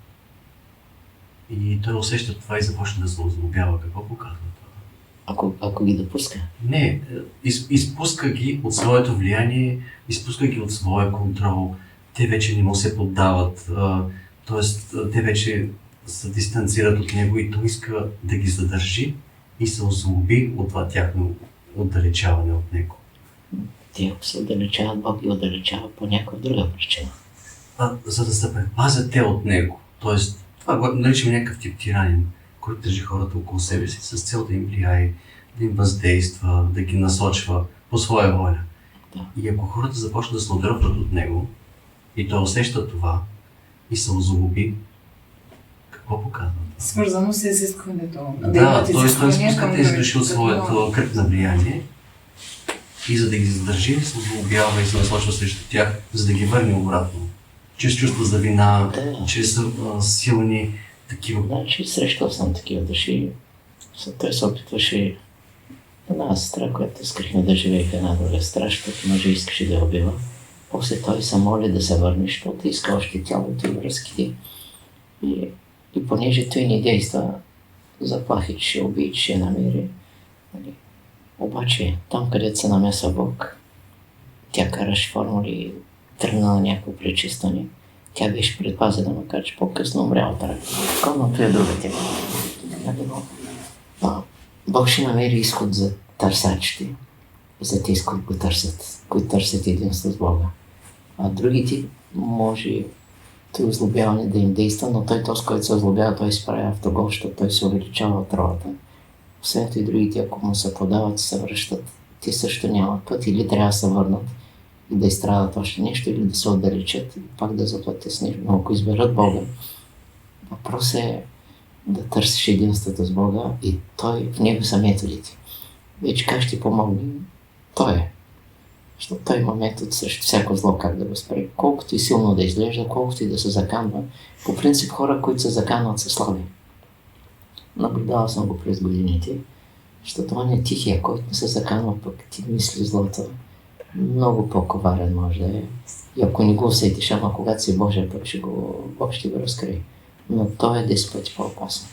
Speaker 2: и той усеща това и започне да се озлобява, какво показва това?
Speaker 1: Ако ги допуска?
Speaker 2: Не, изпуска ги от своето влияние, изпуска ги от своя контрол, те вече не му се поддават, т.е. те вече се дистанцират от него и той иска да ги задържи и се озлоби от това тяхно отдалечаване от него.
Speaker 1: Те ако се отдалечават, Бог ги отдалечава по някаква друга причина.
Speaker 2: За да се предпазят те от него. Тоест, това го наричаме някакъв тип тиранин, който държи хората около себе си с цел да им влияе, да им въздейства, да ги насочва по своя воля.
Speaker 1: Да.
Speaker 2: И ако хората започнат да се отдръпват от него, и той усеща това, и се озлоби, какво показва?
Speaker 5: Свързано с изискването.
Speaker 2: Да, т.е. той спуска тези души от своето кръг на влияние и за да ги задържи, се озлобява и се насочва срещу тях, за да ги върне обратно. Чрез чувство за вина, чрез силни такива.
Speaker 1: Значи срещал съм такива души. Той се опитваше една сестра, която искахме да живее в една друга страна, защото мъжа искаше да я убива. После той се моли да се върне, защото иска още тялото и връзките. И понеже той не действа, заплахи, че ще убие, че ще намери. Обаче, там където се намеса Бог, тя караше формули, тръгна на някакво пречистване. Тя беше предпазена, макар че по-късно умря от рак. Но това е друга тема. Бог ще намери изход за търсачите, за тези, които го търсят, които търсят единство с Бога. А другите може това озлобяване да им действа, но той този, който се озлобява, той се прави автогол, защото той се увеличава от ролята. Освен това и другите, ако му се подават, се връщат, те също нямат път или трябва да се върнат и да изстрадат още нещо, или да се отдалечат и пак да заплатят с нещо. Но ако изберат Бога, въпрос е да търсиш единството с Бога и той в него са методите. Вече как ще помогне? Той е. Защото той има метод срещу всяко зло как да го спре. Колкото и силно да изглежда, колкото и да се заканва. По принцип хора, които се заканват, са слаби. Наблюдавал съм го през годините, защото он е тихия, който не се заканва, пък ти мисли злото. Много по-коварен може да е. И ако не го усетиш, ама когато си Божия, пък Бог ще го разкрие. Но той е 10 пъти по-опасен.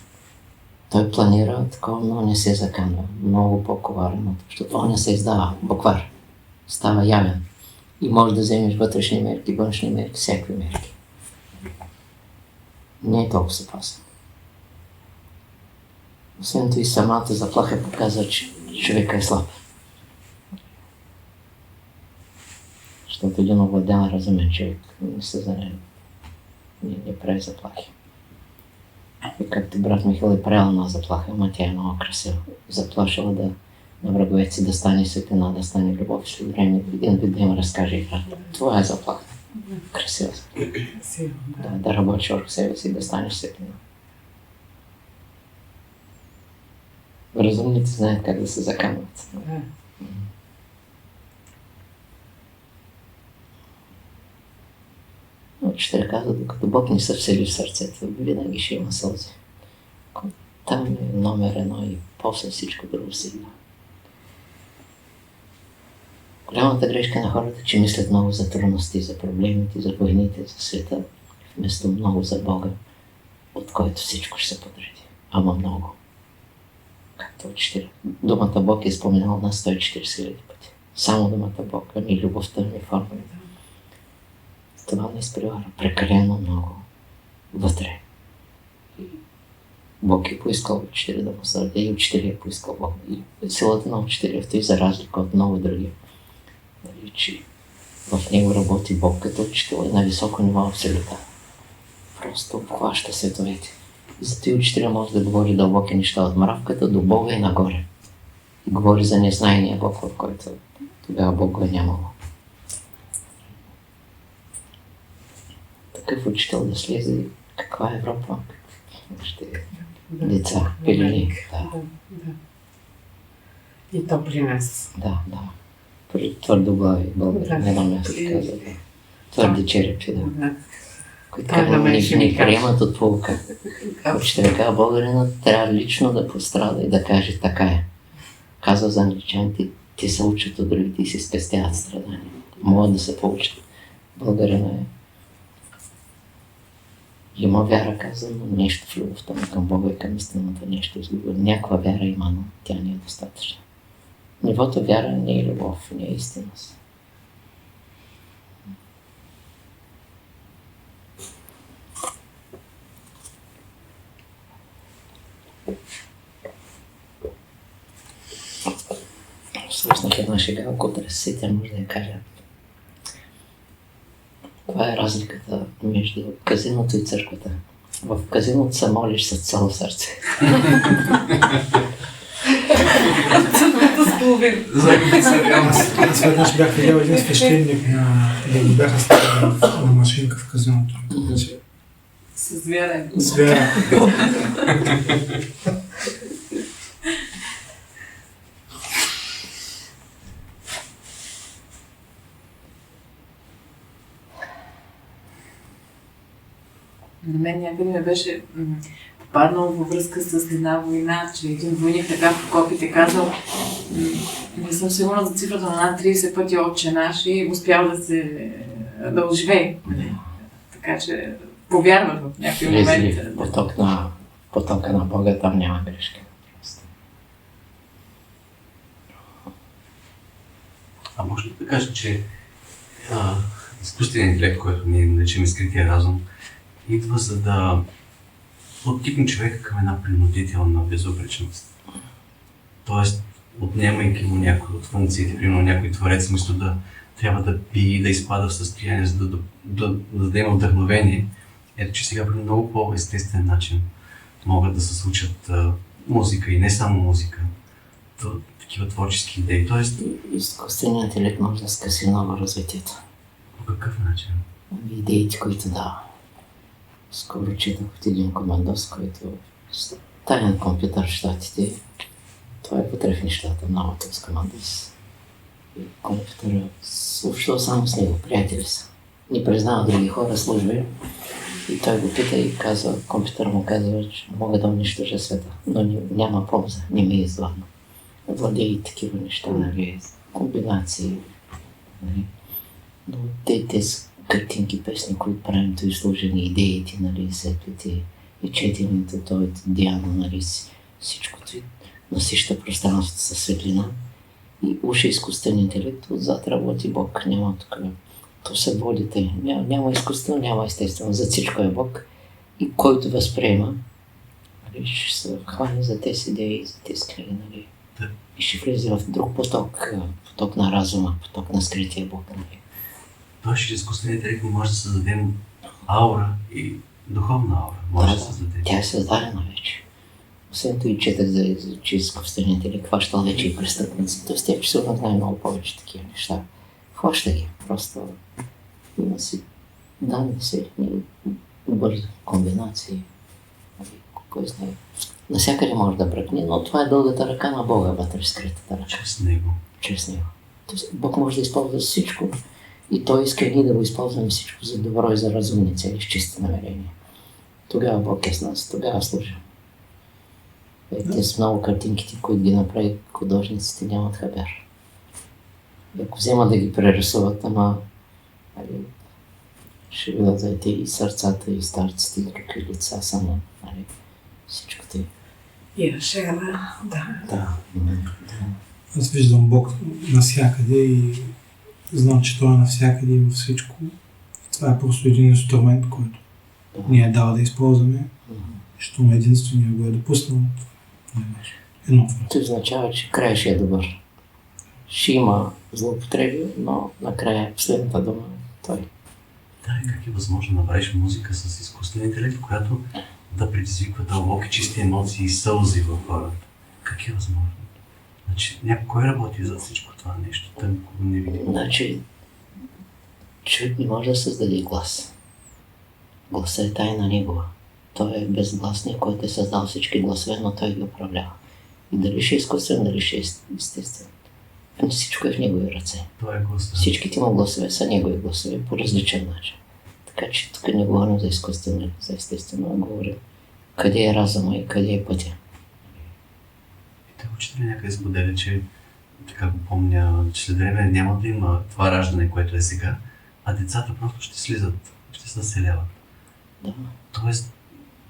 Speaker 1: Той планира такова, но не се заканва. Много по-коварен, защото он не се издава. Буквар. Става явен. И може да вземеш вътрешни мерки, външни мерки, всякакви мерки. Не е толкова опасен. Освен това и самата заплаха показва, че човека е слаб. Защото един овладян разумен човек не се занимава. Не прави заплахи. И както брат Михаил е правил една заплаха, ама тя е много красива. Заплашила на враговете си да стане светлина, да стане любов. След време един вид да им разкаже играта. Това е заплаха. Красива. Да работиш върху себе си, да станеш светлина. Разумните знаят как да се заканват. Ще казва, докато Бог не се всели в сърцето, винаги ще има сълзи. Там е номер едно и после всичко друго си идва. Голямата грешка на хората, че мислят много за трудности, за проблемите, за войните, за света, вместо много за Бога. от който всичко ще се подреди. Ама много. Както учителя. Думата Бог е споменал на 140 000 пъти. Само думата Бог, ни любовта, ни формулите. Това не изпревара прекалено много вътре. И Бог е поискал учителя да му създаде и учителя е поискал Бог. И силата на учителя в той за разлика от много други. Нали, че в него работи Бог като учител и на високо ниво абсолютно. Просто обхваща световете. Зато и учителя може да говори дълбоки неща от мравката до Бога и нагоре. И говори за незнайния Бог, в който тогава Бог го е нямало. Такъв учител да слезе, каква е Европа? Ще деца, пилени. Да.
Speaker 4: И то при нас.
Speaker 1: Да. При твърдоглави българи, на едно място казва. Твърди черепи, да. Които не приемат от полука. Учителя българинът трябва лично да пострада и да каже така е. Казва за англичаните, те се учат от другите и се спестяват страдания. Могат да се получат. Българина е. Има вяра, казва, но нещо в любовта му към Бога и към истината нещо изгубва. Някаква вяра има, но тя не е достатъчна. Нивото вяра не е любов, не е истинност. Слушнах една шега, ако търсите, може да я кажа. Това е разликата между казиното и църквата. В казиното се молиш с цяло сърце.
Speaker 3: Аз веднъж бях видял един свещеник да го бяха ставили на машинка в казиното.
Speaker 5: С вяра.
Speaker 3: С вяра.
Speaker 5: На мен някъде ме беше попаднало във връзка с една война, че един войник така в окопите казал, не съм сигурна за цифрата, но над 30 пъти Отче наш и успял да оживее. Така че повярвах в някакви моменти.
Speaker 1: Потока на Бога, там няма грешка.
Speaker 2: А може ли да кажа, че изкуственият интелект, който ние наричаме скрития разум, идва за да подтикне човека към една принудителна безупречност. Тоест, отнемайки му някои от функциите, примерно някой творец, вместо да трябва да пие и да изпада в състояние, за да има вдъхновение. Ето, че сега по много по-естествен начин могат да се случат музика и не само музика, такива творчески идеи. Тоест,
Speaker 1: изкуственият интелект може да скъси много развитието.
Speaker 2: По какъв начин?
Speaker 1: Идеите, които дава. Скоро четах от един командос, който таен компютър в щатите. Това е вътре в нещата, много с командос. И компютъра съобщава само с него, приятели са. Не признава други хора, служби. И той го пита и казва, компютър му казва, че мога да унищожа света, но няма полза, не ми е изгодно. Владее и такива неща, нали, комбинации. Нали. Но тези картинки, песни, които правим, той служени, идеите, нали, светлите и четенето, той е Диана, нали, всичкото насища пространството със светлина. И уж изкуствен интелект, отзад работи Бог, няма тук. То се води тъй. Няма изкуствено, няма естествено. За всичко е Бог. И който възприема, нали, ще се хване за тези идеи, за тези книги, нали. И ще влезе в друг поток на разума, поток на скрития Бог, нали.
Speaker 2: Той ще изкуственият интелект може да създадем аура и духовна аура. Може да създаде.
Speaker 1: Тя е създадена вече. Освен това и четах че изкуственият интелект хващал вече и престъпници. Тоест тя сигурно знае много повече такива неща. Хваща ги. Просто има си данни си, бързо комбинации. Кой знае. Насякъде може да бръкне, но това е дългата ръка на Бога, вътре скритата ръка.
Speaker 2: Чрез него.
Speaker 1: Чрез него. Тоест, Бог може да използва всичко и Той иска ние да го използваме всичко за добро и за разумни цели, с чисти намерения. Тогава Бог е с нас, тогава служа. Те с много картинките, които ги направи художниците, нямат хабер. И ако вземат да ги прерисуват, ама ще видят и сърцата, и старците, и други лица, само, нали, всичко ти.
Speaker 4: И Ашера, да.
Speaker 1: Да, да.
Speaker 3: Аз виждам Бог навсякъде и знам, че Той е навсякъде и във всичко. И това е просто един инструмент, който ни е дал да използваме. Щом единствено го е допуснал. Едно.
Speaker 1: Това означава, че край ще е добър. Ще има злоупотреби, но накрая последната дума той.
Speaker 2: Да, и как е възможно да направиш музика с изкуствен интелект, която да предизвиква дълбоки чисти емоции и сълзи в хората? Как е възможно? Значи, кой работи за всичко това нещо? Тънко, невидимо.
Speaker 1: Значи, човек не може да създаде глас. Гласът е тайна негова. Той е безгласният, който е създал всички гласове, но той ги управлява. И дали ще е изкуствен, дали ще е естествен. Всичко е в негови ръце.
Speaker 2: Това е гласа.
Speaker 1: Всичките му гласове са негови гласове по различен начин. Така че тук не говорим за изкуствено, за естествено, а говорим къде е разума и къде е пътя.
Speaker 2: И те учители някъде споделя, че така го помня, че след време няма да има това раждане, което е сега, а децата просто ще слизат, ще се населяват.
Speaker 1: Да.
Speaker 2: Тоест,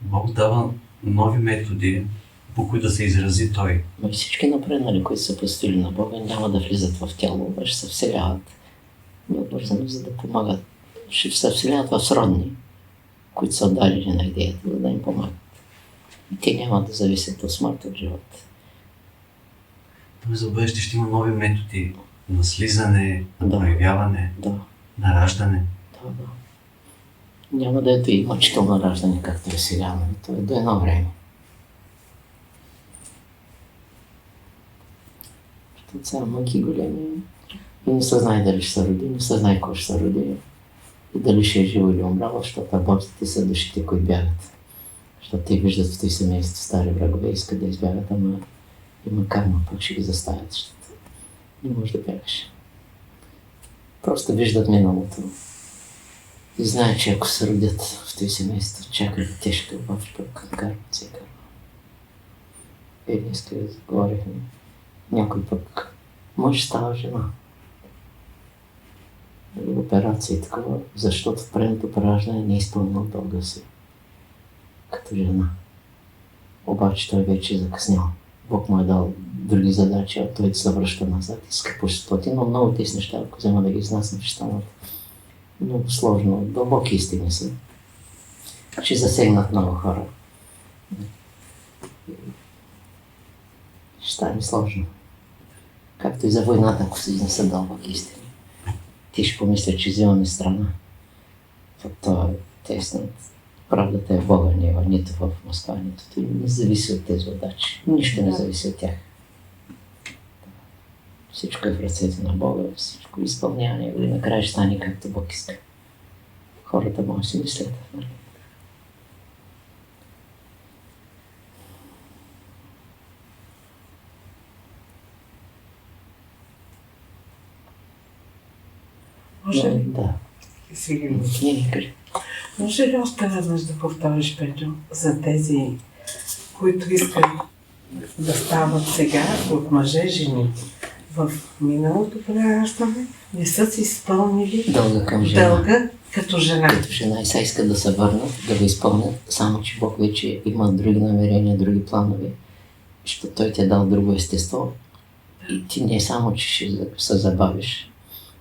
Speaker 2: Бог дава нови методи, по които да се изрази Той.
Speaker 1: Но всички напреднали, които са постили на Бога, няма да влизат в тяло, а ще се вселяват необързано, за да помагат. Ще се вселяват в сродни, които са отдалени на идеята, за да им помагат. И те няма да зависят от смърт, от живота.
Speaker 2: Тоест, за бъдеще ще има нови методи на слизане, на
Speaker 1: Да.
Speaker 2: проявяване,
Speaker 1: Да,
Speaker 2: на раждане.
Speaker 1: да, да. Няма да ето и мъчително раждане, както е сега, но то е до едно време. Защото са мъки големи и не се знае дали ще се роди, не се знае кой ще се роди и дали ще е живо или умрало, защото абортите са душите, които бягат. Защото те виждат в тези семейства стари врагове, искат да избягат, ама има карма, пък ще ги заставят, защото не може да бягаш. Просто виждат миналото и знаят, че ако се родят в тези семейства, чакат тежка обаче пък кармат се карма. Днес говорихме, някой пък мъж става жена. Операция и такова, защото в предното прераждане не е изпълнил дълга си като жена. Обаче той вече е закъснял. Бог му е дал други задачи, а той се връща назад и скъпо ще сплати, но много тези неща, ако взема да ги изнасям, ще станат много сложно, дълбоки истини са. Ще засегнат много хора. Ще стане сложно. Както и за войната, ако се изнесат дълбоки истини. Ти ще помисля, че взимаме страна. Това е тесно. Правдата е в Бога, нито в Москва, нито той не зависи от тези задачи. Нищо не зависи от тях. Всичко е в ръцете на Бога, всичко изпълнява Него и накрая ще стане както Бог иска. Хората може да си мислят. Нали?
Speaker 4: Може ли?
Speaker 1: Да.
Speaker 4: Сега.
Speaker 1: Не кажи.
Speaker 4: Може ли още веднъж да повториш, Петро, за тези, които искат да стават сега от мъже, жени в миналото прераждане, не са си изпълнили
Speaker 1: Дълга към жена.
Speaker 4: дълга като жена.
Speaker 1: Като жена и са искат да се върнат, да го изпълнят, само че Бог вече има други намерения, други планове, защото Той ти е дал друго естество и ти не е само, че ще се забавиш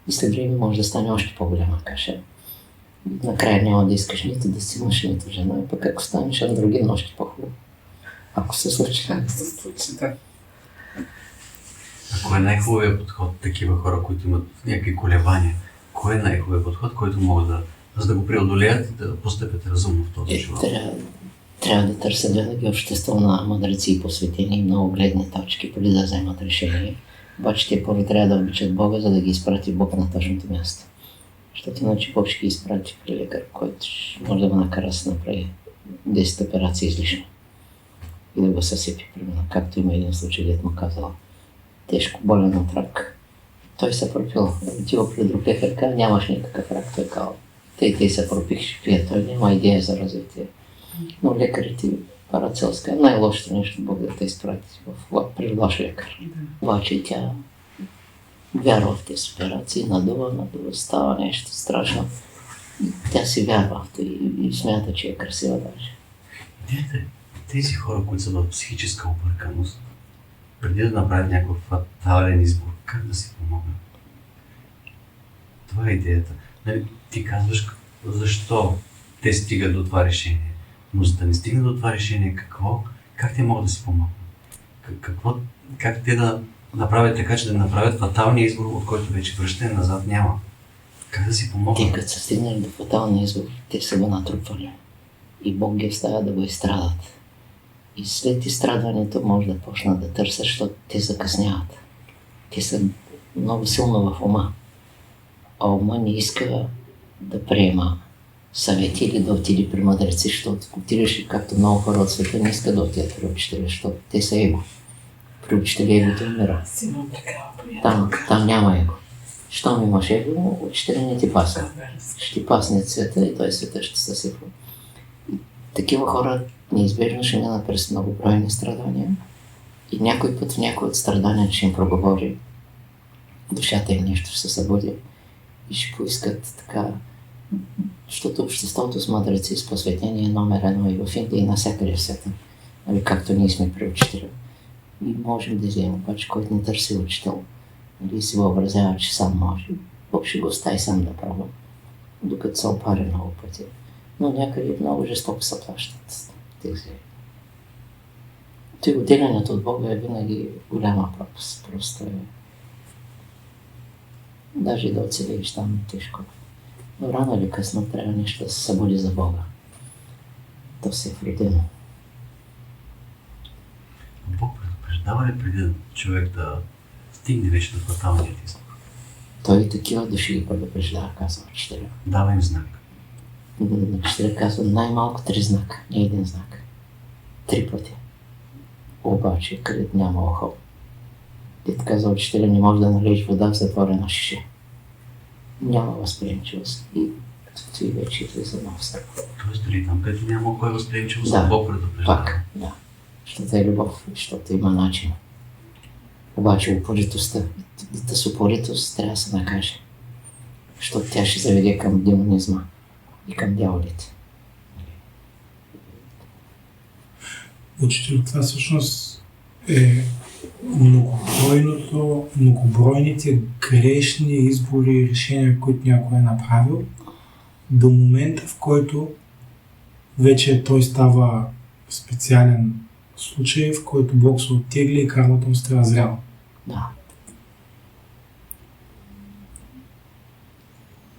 Speaker 1: и след време може да стане още по-голяма каша. Накрая няма да искаш нито да си мъж, нито жена, и пък ако станеш андроген, още по-хубаво. Ако се случи.
Speaker 4: Как се случи, да.
Speaker 2: А кой е най-хубавият подход, такива хора, които имат някакви колебания? Кой е най-хубавият подход, който могат да, за да го преодолеят и да постъпят разумно в този живот?
Speaker 1: Трябва да търсят винаги общество на мъдреци и посветени и много гледни точки, преди да вземат решение. Обаче те първо трябва да обичат Бога, за да ги изпрати Бог на точното място. Защото иначе Бог ще ги изпрати при лекар, който може да го накара да се направи 10 операции излишно. И да го съсипи, примерно. Както има един случай, дето му казал, тежко болен от рак. Той се пропил. Отива при друг лекар, казва, нямаш никакъв рак. Той казал, те се пропих, ще пия. Той няма идея за развитие. Но лекарите Парацелска е най-лошото нещо Бог да те изпрати при лош лекар. Обаче тя вярва в тези операции, надува, става нещо страшно. И тя си вярва в това и смята, че е красива даже.
Speaker 2: Идеята е, тези хора, които са в психическа обърканост, преди да направят някакъв фатален избор, как да си помогнат? Това е идеята. Нали, ти казваш защо те стигат до това решение. Но за да не стигнат до това решение, как те могат да си помогнат? Как те да направят така, че да направят фаталния избор, от който вече връщане назад няма? Как да си
Speaker 1: Те
Speaker 2: помогнат?
Speaker 1: като са стигнали до фаталния избор, те са го натрупвали. И Бог ги оставя да го изстрадат. И след изстрадването може да почнат да търсят, защото те закъсняват. Те са много силно в ума. А ума не иска да приема съвети или да отиде при мъдреци, защото отидеш, както много хора от света не искат да отидат при учители, защото те са его. При учители егото умира.
Speaker 4: Аз имам такава приятелка.
Speaker 1: Там няма его. Щом имаш его, учителя не ти пасва.
Speaker 4: Каверска.
Speaker 1: Ще ти пасне цвета и той света ще се съсипва. Такива хора неизбежно ще минат през многобройни страдания и някой път в някой от страданията ще им проговори, душата им нещо ще се събуди и ще поискат така, защото обществото с мъдреци и с посветение е номер едно и в Индия и навсякъде в света, нали, както ние сме при учителя. И можем да вземем, обаче който не търси учител, нали, си въобразява, че сам може, Бог ще го остави сам да пробва, докато се опари много пъти. Но някъде много жестоко се плащат тези. Той отделянето от Бога е винаги голяма пропаст. Просто е. Даже да оцелееш там е тежко. Но рано или късно трябва нещо да се събуди за Бога. То се е вродено.
Speaker 2: Бог предупреждава ли преди човек да стигне вече до фаталният избор?
Speaker 1: Той и такива души ги предупреждава, казва учителя.
Speaker 2: Дава им знак.
Speaker 1: Учителя казва най-малко 3 знака, не 1 знак. 3 пъти. Обаче, където няма охол. Дето казва учителя, не може да налееш вода в затворена шише. Няма възприемчивост и той вече влиза нов стъп.
Speaker 2: Тоест дори там, където няма кой възприемчивост,
Speaker 1: Да,
Speaker 2: Бог предупреждава.
Speaker 1: Пак, да. Защото е любов, защото има начин. Обаче упоритостта, с упоритост трябва да се накаже. Защото тя ще заведе към демонизма и към дяволите.
Speaker 3: Учител, това всъщност е многобройните грешни избори и решения, които някой е направил, до момента, в който вече той става специален случай, в който Бог се оттегли и кармата му става зряла.
Speaker 1: Да.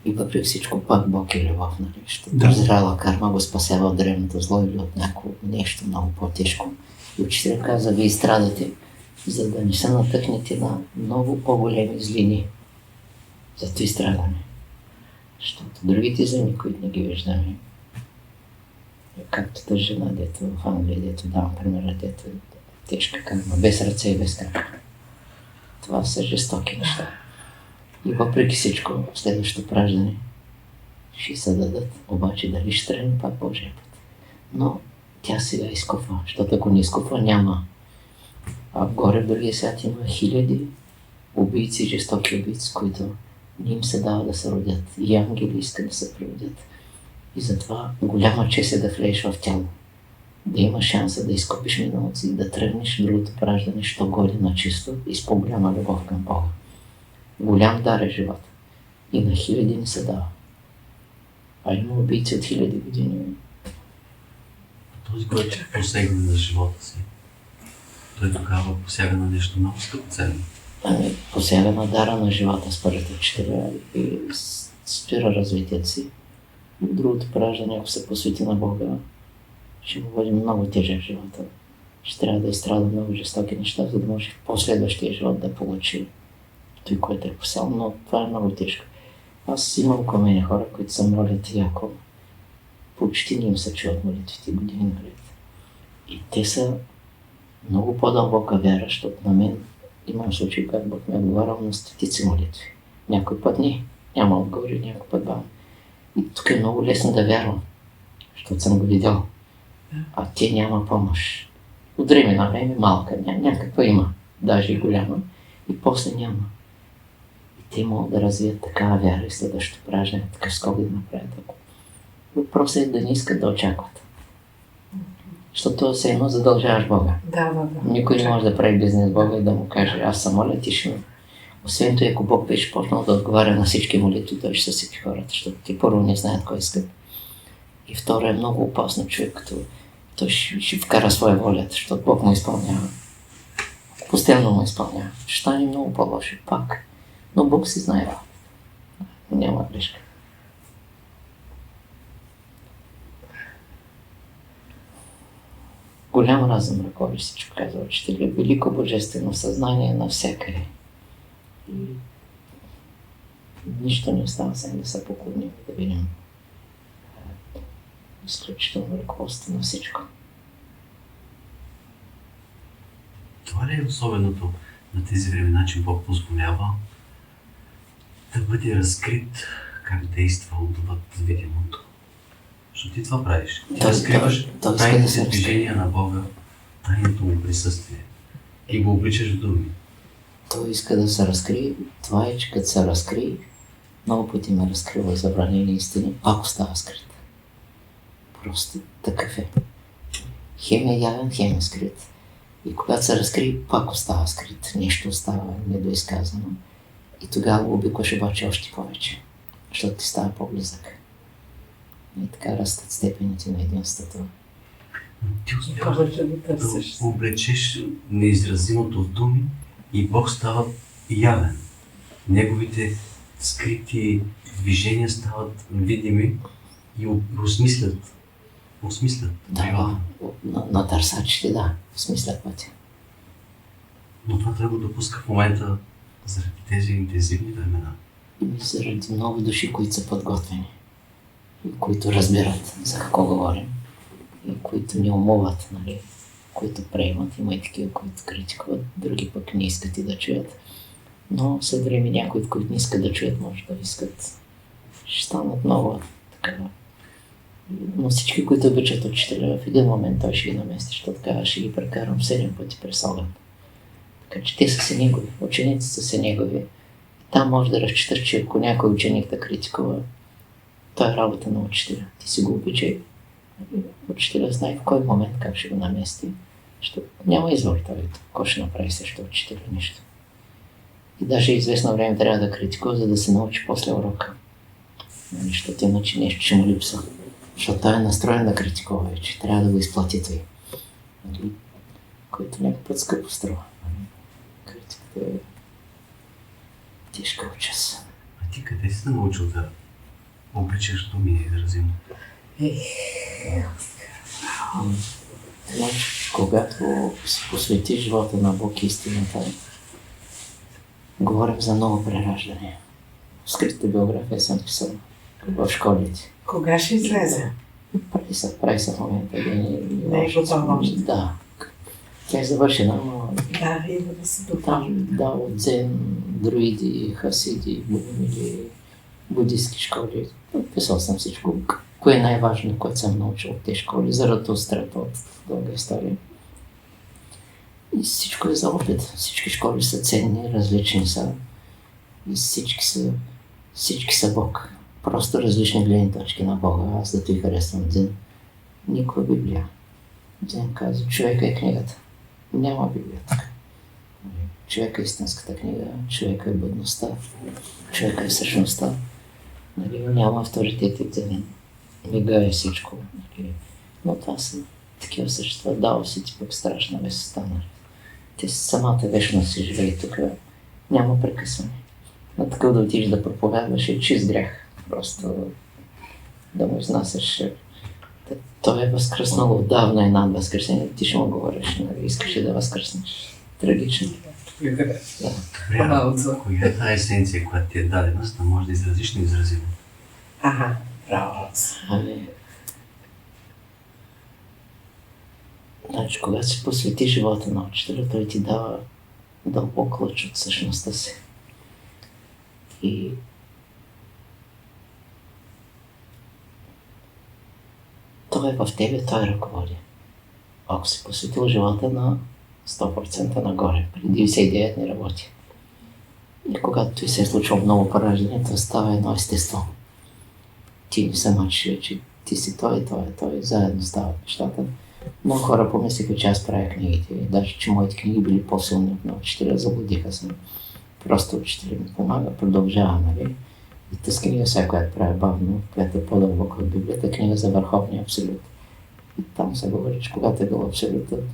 Speaker 1: И въпреки всичко пак Бог е любов, нали? Защото
Speaker 3: Да.
Speaker 1: зряла карма го спасява от древното зло или от някакво нещо много по-тежко. И учителя каза, вие страдате, за да не се натъкнете на много по-големи злини. Зато и страдаме. Защото другите злини, които не ги виждаме, както тази жена, дето в Англия, дето давам примера, дето тежка карма, без ръце и без крака. Това са жестоки неща. И въпреки всичко, следващото праждане ще се дадат, обаче дали ще тръгне пак Божия път. Но тя сега изкупва, защото ако не изкупва, няма. А горе в другия свят има хиляди убийци, жестоки убийци, които не им се дава да се родят. И ангели искат да се природят. И затова голяма чест е да влезеш в тяло. Да имаш шанса да изкупиш миналото си, да тръгнеш другото праждане, що горе на чисто и с по-голяма любов към Бога. Голям дар е живота. И на хиляди не се дава. А има убийци от хиляди години.
Speaker 2: Този, който посегне за живота си, той тогава посяга на нещо много скъпоценно.
Speaker 1: Посяга на дара на живота според учителя и спира развитието си. Другото праждане, ако се посвети на Бога, ще му бъде много тежък живота. Ще трябва да изстрада много жестоки неща, за да може в последващия живот да получи той, което е посял, но това е много тежко. Аз имам около мене хора, които се молят яко. Почти не им се чуват молитвите години наред. И те са много по-дълбока вяра, защото на мен имам случаи, когато Бог ме е отговарял на стотици молитви. Някой път не, няма отговори, някой път бавно. И тук е много лесно да вярвам, защото съм го видял. А те няма помощ. От време на време малка, някаква има, даже и голяма, и после няма. И те могат да развият такава вяра и следващото упражнение, такъв скок да направят. Въпросът е да не искат да очакват. Защото все едно задължаваш Бога.
Speaker 4: Да.
Speaker 1: Никой не може да прави бизнес с Бога и да му каже, аз съм моля, ти ще ми. Освен това, ако Бог беше почнал да отговаря на всички молитви, той ще съсипи хората, защото те първо не знаят кой искат. И второ е много опасно човек, като той ще вкара своя воля, защото Бог му изпълнява. Постоянно му изпълнява. Ще стане много по-лошо пак. Но Бог си знае. Няма грешка. Голям разум ръководи всичко, казва учителя. Велико божествено съзнание навсякъде. И нищо не остава сега да се поклоним, да видим изключително ръководство на всичко.
Speaker 2: Това ли е особеното на тези времена, че Бог позволява да бъде разкрит как действа отвъд видимото? Защото ти това правиш. Ти разкриваш тайните движения на Бога, тайното му присъствие и го обличаш в думи.
Speaker 1: Той иска да се разкрие. Това е, че като се разкрие, много пъти ме разкрива забранени истини, пак остава скрит. Просто такъв е. Хем е явен, хем е скрит. И когато се разкрие, пак остава скрит. Нещо остава недоизказано. И тогава го обикваш обаче още повече, защото ти става по-близък. И така растат степените на единството.
Speaker 2: Ти успяваш да облечеш неизразимото в думи и Бог става явен. Неговите скрити движения стават видими и осмислят.
Speaker 1: Да, на търсачите, да, осмислят пътя.
Speaker 2: Но това трябва да допуска в момента заради тези интензивни времена.
Speaker 1: И заради много души, които са подготвени. И които разбират за какво говорим. И които не умуват, нали? Които приемат. Има и такива, които критикуват, други пък не искат и да чуят. Но след време някои, от които не искат да чуят, може да искат. Ще станат много така. Но всички, които обичат учителя, в един момент той ще ги намести, защото така ще ги прекарам 7 пъти през огън. Така че те са си негови, ученици са си негови. Там може да разчиташ, че ако някой ученик да критикува, той е работа на учителя. Ти си го обичай. Учителя знае в кой момент как ще го намести. Защото няма извор той, кой ще направи също учителя нищо. И даже известно време трябва да критикува, за да се научи после урока. Защото иначе нещо ще му липсва. Защото той е настроен да критикува вече. Трябва да го изплати той. Който някакъв път скъпо струва. Критиката е тежка участ.
Speaker 2: А ти къде си научил да обличаш думи неизразимо?
Speaker 1: Значи, когато се посвети живота на Бог и истината, говорим за ново прераждане. В скритата биография съм писал в школите.
Speaker 4: Кога ще излезе?
Speaker 1: Прави се в момента.
Speaker 4: Не е готова още.
Speaker 1: Да. Тя е завършена, но
Speaker 4: Да, идва да се
Speaker 1: там,
Speaker 4: допълни.
Speaker 1: да, от дзен, друиди, хасиди, будимили, будистки школи. Писал съм всичко. Кое е най-важно, което съм научил от тези школи, Заратустрата от дълга история. И всичко е за опит. Всички школи са ценни, различни са. И всички са Бог. Просто различни гледни точки на Бога. Аз да ти харесвам дзен. Никаква Библия. Дзен казва, човека е книгата. Няма Библия така. Човека е истинската книга, човека е бъдността, човека е същността. Нали, няма авторитет в дзен. Мига е всичко. Нали. Но това са такива същества. Даосите пък страшна весоста. Нали. Те самата вечност си живее тук. Няма прекъсване. На такъв да отидеш да проповядваш е чист грях. Просто да му изнасяш. Той е възкръснал отдавна и над възкресение. Ти ще му говориш, нали? Искаш ли да възкръснеш? Трагично. Да.
Speaker 2: Коя е тази есенция, която ти е дадена, за да можеш да изразиш неизразимо?
Speaker 4: Ага, браво.
Speaker 1: Ами... Значи, когато си посвети живота на учителя, той ти дава дълбок лъч от същността си. И той е в тебе, той ръководи. Ако си посветил живота на 100% нагоре, при 99 не работи. И когато и се е случило много поражение, то става едно естество. Ти не се мъчиш вече, ти си той, заедно стават нещата. Много хора помислиха, че аз правя книгите, даже че моите книги били по-силни от на учителя, заблудиха се. Просто учителя ми помага, продължава, нали? И тази книга сега, която правя бавно, която е по-дълбока от Библията, книга за върховния абсолют. И там се говори, че когато е бил абсолютът,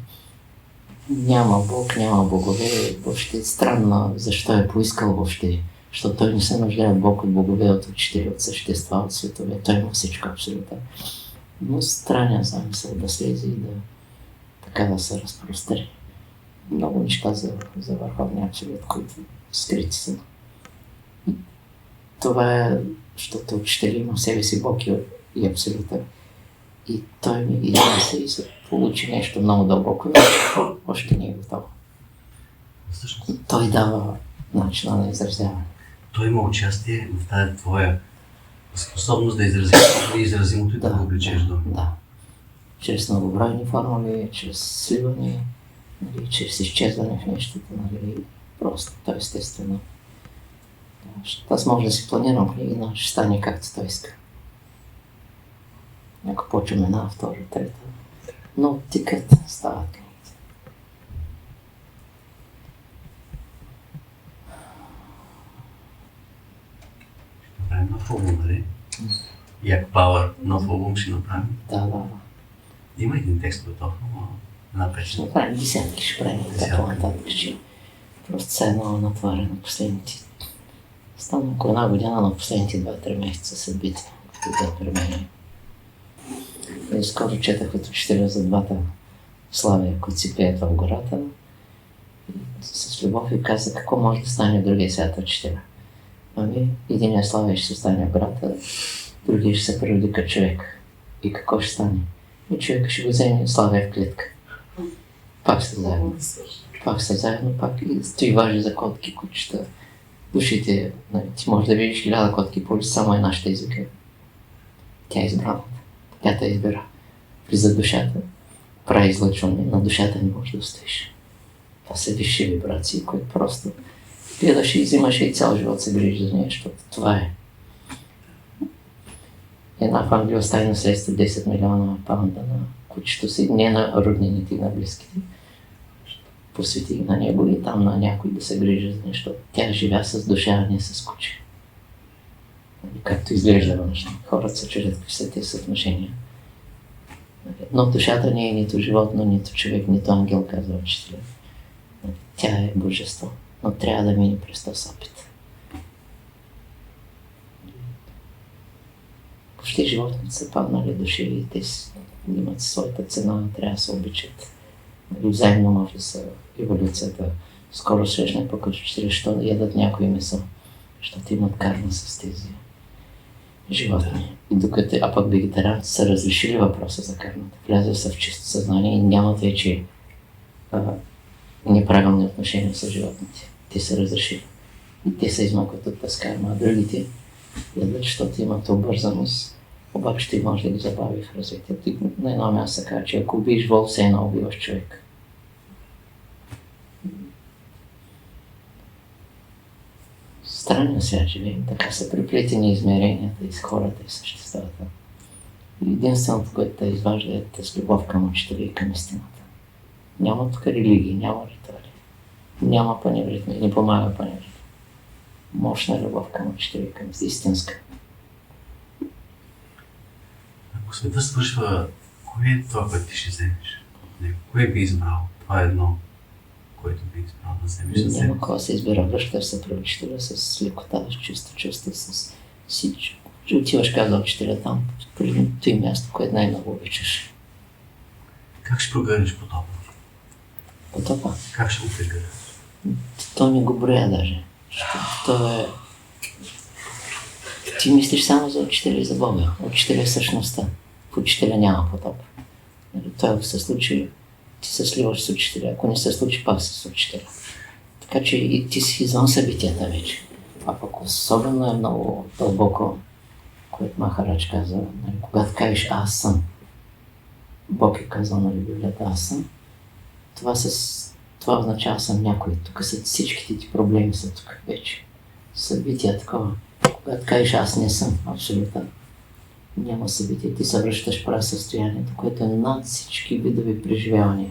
Speaker 1: няма Бог, няма богове, въобще странно защо е поискал въобще, защото той не се нуждае от Бог, от богове, от учители, от същества, от светове, той има всичко абсолютно. Но странен замисъл да слезе и така да се разпростри. Много неща за върховния абсолют, които скрити са. Това е, защото учители има в себе си Бог и абсолюта. И той ми се и се получи нещо много дълбоко, още не е готово. Той дава начина на изразяване.
Speaker 2: Той има участие в тази твоя способност да изразимото и да го обличеш до.
Speaker 1: Да. Чрез многобройни формули, чрез сливане, нали, чрез изчезване в нещото, нали, просто, то естествено. Аз може да си планирам книги, но ще стане както той иска. Ако почваме една, втора, трета, но тикат стават книгите.
Speaker 2: Ще направим нов албум, нали? Як Пауър, нов албум ще направим.
Speaker 1: Да.
Speaker 2: Има един текст готов, но една песен.
Speaker 1: Ще направим десятки, ще правим така по-нататък, че просто се едно натварено последните. Стана около една година, но последните 2-3 месеца събития, които при мен. И скоро четах от учителя за двата славия, които си пеят в гората. И с любов и каза, какво може да стане в другия свят учителя. Ами, единия славия ще се стане в гората, другия ще се природи като човек. И какво ще стане? И човека ще го вземе славия в клетка. Пак са заедно. Пак и стои важи за котки, кучета. Душите, нали, ти можеш да видиш 1000 котки по улица, само една ще извика. Тя е избраната. Тя те избира. Влиза душата, прави излъчване, на душата не можеш да устоиш. Това са висши вибрации, които просто гледаш и взимаш и цял живот се грижи за нея, защото това е. Една в Англия остави наследство 10 милиона паунда на кучето си, не на роднините и на близките. Посвети на него и там на някой да се грижи за нещо. Тя живя с душа, а не с куче. Както изглежда външно. Хората се чудят какви са тези съотношения. Но душата не е нито животно, нито човек, нито ангел, казва учителя. Тя е божество, но трябва да мине през този опит. Почти животните са паднали души и те имат своята цена, трябва да се обичат. Взаимно може да са еволюцията. Скоро срещнах пък учители, що да ядат някои месо, защото имат карма с тези животни. И докато, а пък вегетарианците са разрешили въпроса за кармата. Влязли са в чисто съзнание и нямат вече неправилни отношения с животните. Те са разрешили. И те се измъкват от тази карма, а другите ядат, защото имат обързаност. Обаче ти може да ги забави в развитието. И на едно място се казва, че ако убиеш вол, все едно убиваш човек. Странен свят живеем, така са приплетени измеренията и с хората и съществата. Единственото, което те изважда е с любов към учителя и към истината. Няма тук религии, няма ритуали. Няма паневрит, не помага паневрит. Мощна любов към учителя и към истинска.
Speaker 2: Ако света свършва, кое е това, което ти ще вземеш? Кое би избрал? Това е едно, което би избрал да вземеш за себе.
Speaker 1: Няма кога се избира, връщаш се при учителя с лекота, с чувство, с всичко. Отиваш, казва учителя там, при той място, което най-много обичаш.
Speaker 2: Как ще прогърнеш потопа?
Speaker 1: Потопа?
Speaker 2: Как ще го прегърнеш?
Speaker 1: То не го броя даже. То е... Ти мислиш само за учителя и за Бога. Учителя е същността. В учителя няма потоп. Това се случи, ти се сливаш с учителя. Ако не се случи, пак с учителя. Така че и ти си извън събитията вече. А пък особено е много дълбоко, което Махарадж каза, когато кажеш аз съм. Бог е казал на Библията аз съм. Това това означава съм някой. Тук са всичките ти проблеми са тук вече. Събития такова. Когато кажеш аз не съм абсолютно. Няма събитие. Ти се връщаш в прасъстоянието, което е над всички видови преживявания.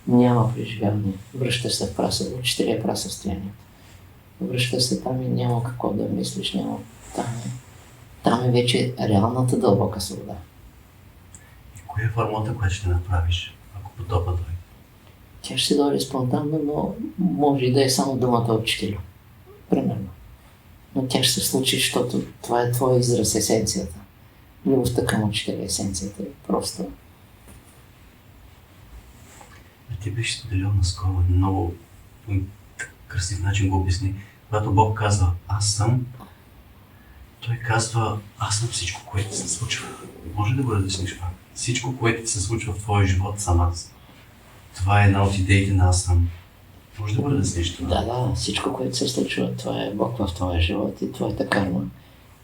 Speaker 1: Няма преживяване. Връщаш се в четирия прасъстоянието. Връщаш се там и няма какво да мислиш, няма. Там е вече реалната дълбока свобода.
Speaker 2: И коя е формата, която ще направиш, ако потопа дойде?
Speaker 1: Тя ще дойде спонтанно, но може и да е само думата учителю. Примерно. Но тя ще се случи, защото това е твой израз, есенцията. Любовта към учителя, есенцията е просто.
Speaker 2: Ти беше споделил наскоро много красив начин го обясни. Когато Бог казва аз съм, той казва аз съм всичко, което се случва. Може да го разясниш пак? Всичко, което се случва в твоя живот съм аз. Това е една от идеите на аз съм. Може да го разясниш това?
Speaker 1: Да, всичко, което се случва, това е Бог в твоя живот и твоята карма.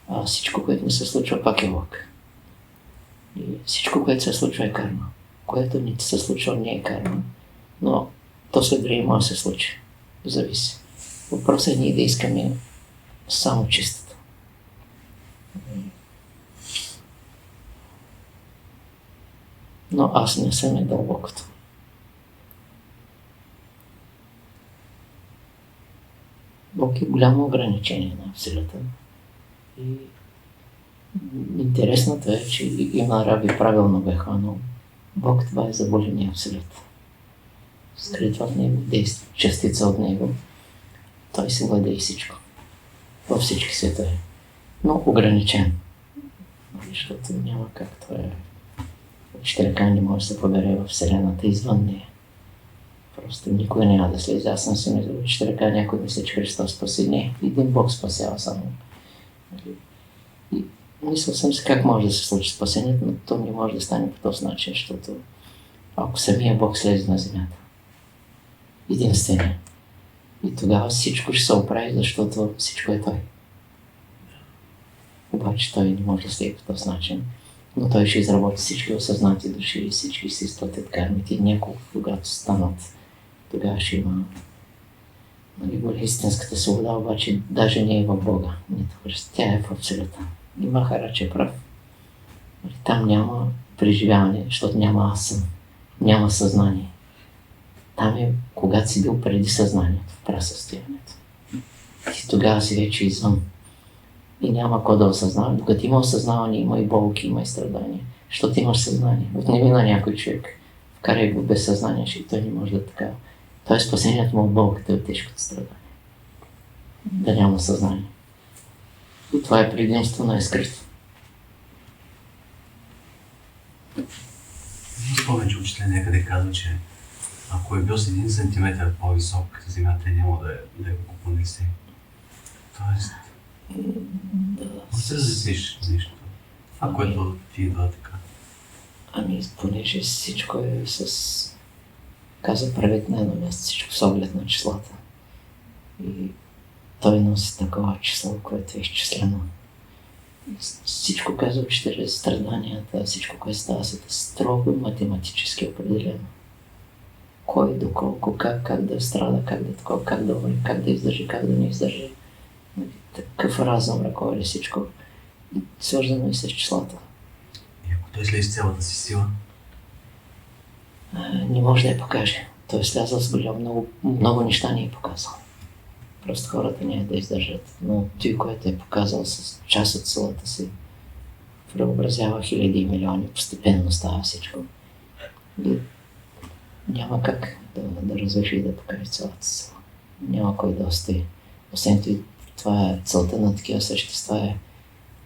Speaker 1: А всичко, което не се случва, пак е Бог. И всичко, което се случва, е карма. Което не се случва, не е карма. Но то след време може да се случи. Зависи. Въпросът е ние да искаме само чистото. Но аз не съм е дълбокото. Бог е голямо ограничение на Абсолюта. И интересното е, че има раби правилно бе хванал. Бог това е заболения Абсолют. Скрит в него, действа частица от него. Той се владее всичко. Във всички светове. Но ограничен. Защото няма как това е. Четирика не може да се побере в Вселената извън нея. Просто никога няма да слезе. Аз съм си мислил, че ръка някой мисля, че Христос спаси. Не, един Бог спасява само. И мислил съм си как може да се случи спасението, но то не може да стане по този начин, защото ако самия Бог слезе на земята, единствения, и тогава всичко ще се оправи, защото всичко е Той. Обаче Той не може да слезе по този начин. Но Той ще изработи всички осъзнати души и всички ще изплатят кармите. Няколко, когато станат, тогава ще има истинската свобода, обаче даже не е в Бога, нито Христа. Тя е в Абсолюта. И Махарадж е прав. Там няма преживяване, защото няма аз съм. Няма съзнание. Там е, когато си бил преди съзнанието, в прасъстоянието. И тогава си вече извън. И няма какво да осъзнава. Докато има осъзнаване, има и болки, има и страдания. Защото имаш съзнание. Отнеми на някой човек, вкарай го без съзнание, и той не може да така. Той е спасението му от болката и от тежкото страдание. Да няма съзнание. И това е предимство на изкрито.
Speaker 2: Спомен, че учителя някъде казва, че ако е бил с 1 сантиметър по-висок, земята няма да го понесе. Тоест, може да разясниш нещо. Това, което ти идва така.
Speaker 1: Ами, понеже всичко е с... Каза, правете на едно място, всичко с оглед на числата. И той носи такова число, което е изчислено. Всичко казва учителя, страданията, всичко, което става, е строго математически определено. Кой, доколко, как да страда, как да такова, как да умре, как да издържи, как да не издържи. Такъв разум ръководи всичко. Свързано и с числата.
Speaker 2: И ако той слезе с цялата си сила?
Speaker 1: Не може да я покаже. Той е слязал с много неща не е показал. Просто хората няма да издържат. Но той, който е показал с част от силата си, преобразява хиляди и милиони, постепенно става всичко. И няма как да развържи и да покаже цялата сила. Няма кой да устои. Освен това е целта на такива същества е,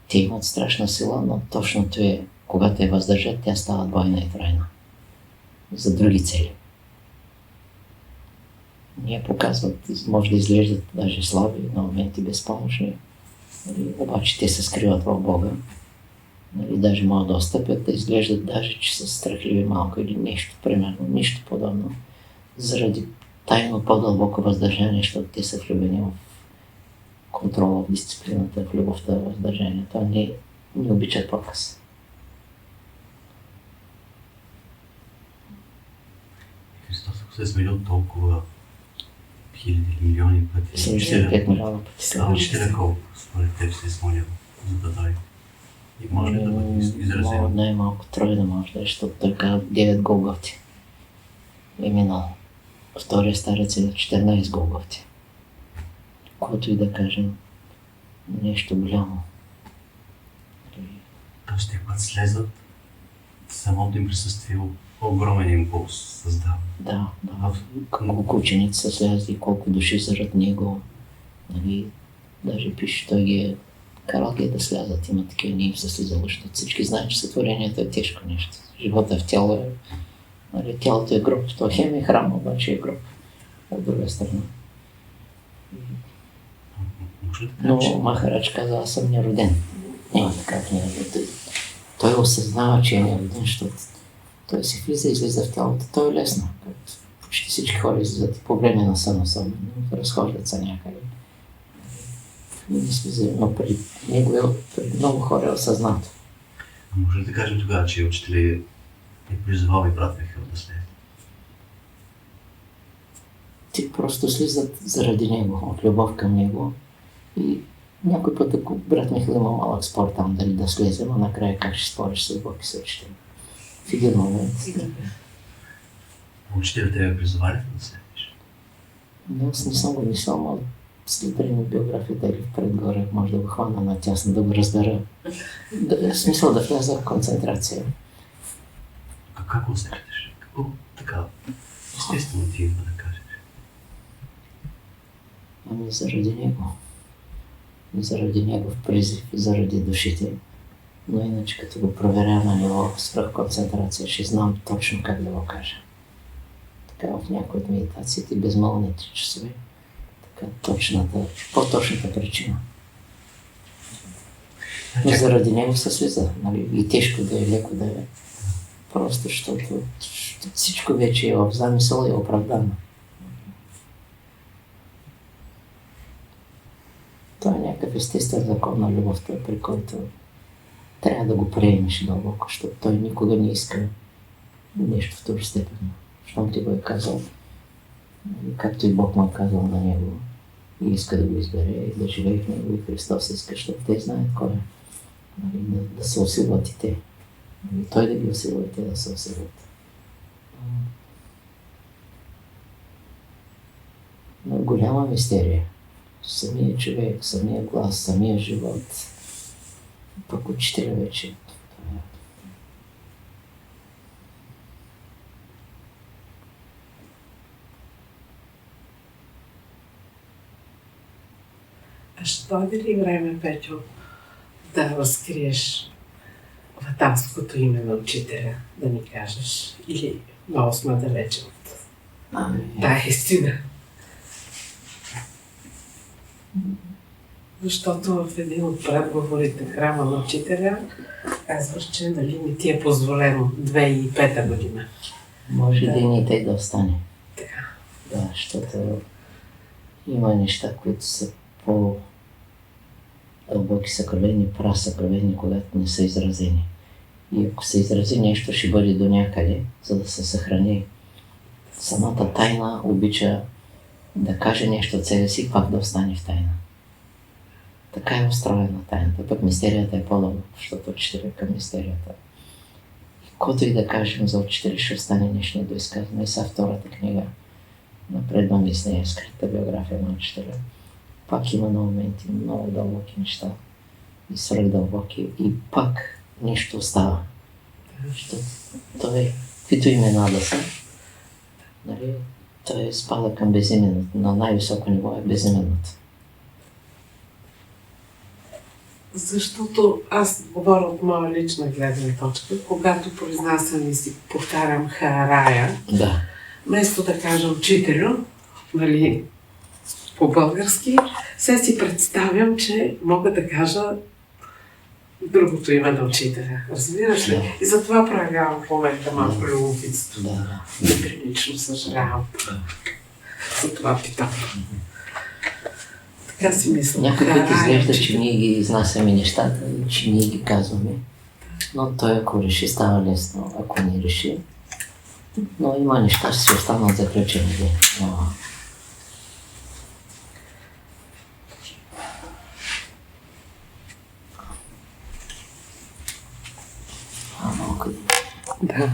Speaker 1: те имат страшна сила, но точното е, когато я въздържат, тя става двойна и трайна. За други цели. Ние показват, може да изглеждат даже слаби, на моменти безпомощни, обаче те се скриват в Бога. Даже могат да отстъпят, да изглеждат даже, че са страхливи малко или нещо, примерно, нищо подобно. Заради тайно по-дълбоко въздържание, защото те са влюбени в контрола, в дисциплината, в любовта, в въздържанието. Не обичат показ.
Speaker 2: Христос, ако се е сменил толкова хиляди, милиони пъти.
Speaker 1: 75 милиона пъти.
Speaker 2: А учителя колко според теб се е сменил, за да дойде? И може ли да бъде изразено?
Speaker 1: Най-малко трое да може да е, защото той каза 9 Голгофти е минал. Втория старец е 14 Голгофти. Което и да кажем, нещо голямо.
Speaker 2: Тоест, те когато слезат, самото им присъствие огромен импулс създава.
Speaker 1: Да. Колко ученици са слязли, колко души зарад него. Нали, даже пише, той ги е карал ги да слязат, има такива, не им се слизало, защото всички знаят, че сътворението е тежко нещо. Живота в тяло е, нали, тялото е гроб, то хем е храм, обаче е гроб. От друга страна. Но Махарадж каза, аз съм нероден. Няма така в нероден. Той осъзнава, че е нероден, защото той си влиза и излиза в тялото. То е лесно. Почти всички хора излизат и по време на сън особено. Разхождат се някъде. Но при него пред много хора е осъзнато.
Speaker 2: А може ли да кажем тогава, че учители е призовал и брат Михаил да слезе?
Speaker 1: Ти просто слизат заради него, от любов към него. И някой път, ако брат Михаил има малък спор там, дали да слезе, но накрая как ще спориш с Бог и с учителя. В един момент.
Speaker 2: Учителя те призовали да слезеш?
Speaker 1: Аз не съм го мислил, но след време биографията или впредгоре може да го хвана на тясно, да го разбера. В смисъл да вляза в концентрация.
Speaker 2: Как го усещаш? Какво така естествено ти идва да кажеш?
Speaker 1: Ами заради него. Заради негов призив, заради душите. Но иначе като го проверя на ниво свръхконцентрация, ще знам точно как да го кажа. Така в някои от медитациите, безмълвните часове, така точната, по-точната причина. Но заради него се слиза, нали? И тежко да е, леко да е. Просто защото всичко вече е в замисъл и е оправдано. Това е някакъв естествен закон на любовта, при който трябва да го приемеш дълбоко, защото той никога не иска нещо второстепенно. Щом ти го е казал, както и Бог му е казал на него, и иска да го избере и да живее в него, и Христос иска, защото те знаят кой е. Да се усилват и те. Той да ги усилва и те да се усилват. Но голяма мистерия. Самия човек, самия глас, самия живот. Пък учителя вече.
Speaker 4: А ще дойде ли време, Петю, да разкриеш ватанското име на учителя, да ни кажеш? Или много сме далече от тая истина? Защото в един от предговорите в храма на учителя казваш, че дали не ти е позволено 2005 година.
Speaker 1: Може да и не те да остане.
Speaker 4: Така.
Speaker 1: Да, защото има неща, които са по-дълбоки съкровени, прасъкровени, когато не са изразени. И ако се изрази нещо, ще бъде до някъде, за да се съхрани. Самата тайна обича да каже нещо от себе си, пак да остане в тайна. Така е устроена тайната, пък мистерията е по-дълго, защото учителя към мистерията. И който и да кажем за учителя, ще остане нещо недоизказано. И са втората книга на предномисление, скрита биография на учителя. Пак има на моменти много дълбоки неща и свръхдълбоки, и пак нещо остава. Защото той, каквито имена да са, нали, той спада към безименното, на най-високо ниво е безименното.
Speaker 4: Защото аз говоря от моя лична гледна точка, когато произнасям и си повтарям Харая,
Speaker 1: Да.
Speaker 4: вместо да кажа учителю, нали, по-български, се си представям, че мога да кажа другото име на учителя. Разбираш ли?
Speaker 1: Да.
Speaker 4: И затова проявявам в момента малко любопитство.
Speaker 1: Да.
Speaker 4: Неприлично съжалявам. Затова питам. Така си мисля.
Speaker 1: Някой път
Speaker 4: Харая,
Speaker 1: изглежда,
Speaker 4: учителю.
Speaker 1: че ние ги изнасяме нещата и че ние ги казваме. Но той ако реши, става лесно. Ако не реши, Но има неща, ще си останат заключени. Малко.
Speaker 4: Да.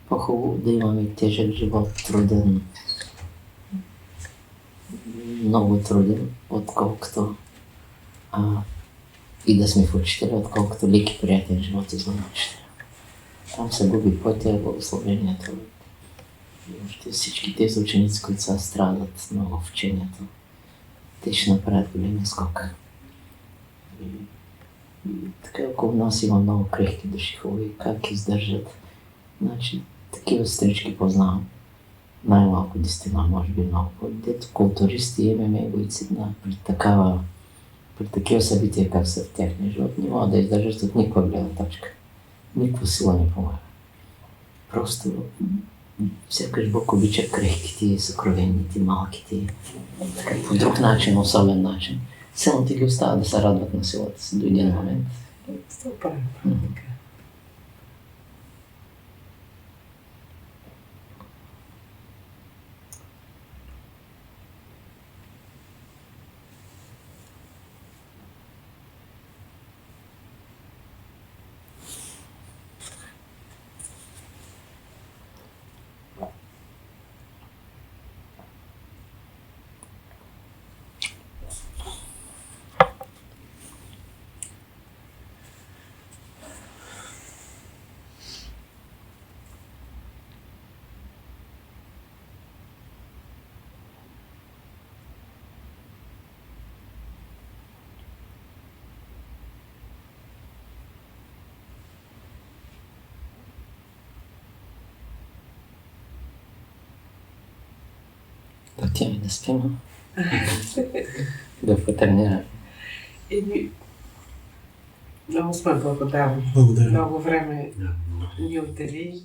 Speaker 1: По-хубаво да имаме тежък живот, труден, много труден, отколкото и да сме в учителя, отколкото леки и приятен живот извън учителя. Там се губи пътя, благословението. И още всички тези ученици, които са страдат много в учението, те ще направят големи скок. И така около нас има много крехки души, хубави, как издържат. Значи, такива сестрички познавам. Най-малко 10, може би много. Дето културисти и ММА бойци при такива събития, как са в техния живот, не могат да издържат от никаква гледна точка. Никаква сила не помага. Просто сякаш Бог обича крехките, съкровените, малките, по друг начин, особен начин. Силните ги остават да се радват на силата си до един момент.
Speaker 4: Супер.
Speaker 1: Да отиваме да спим. Да потренираме.
Speaker 4: Много сме благодарни.
Speaker 3: Благодаря.
Speaker 4: Много време
Speaker 2: Да,
Speaker 4: ни отдели.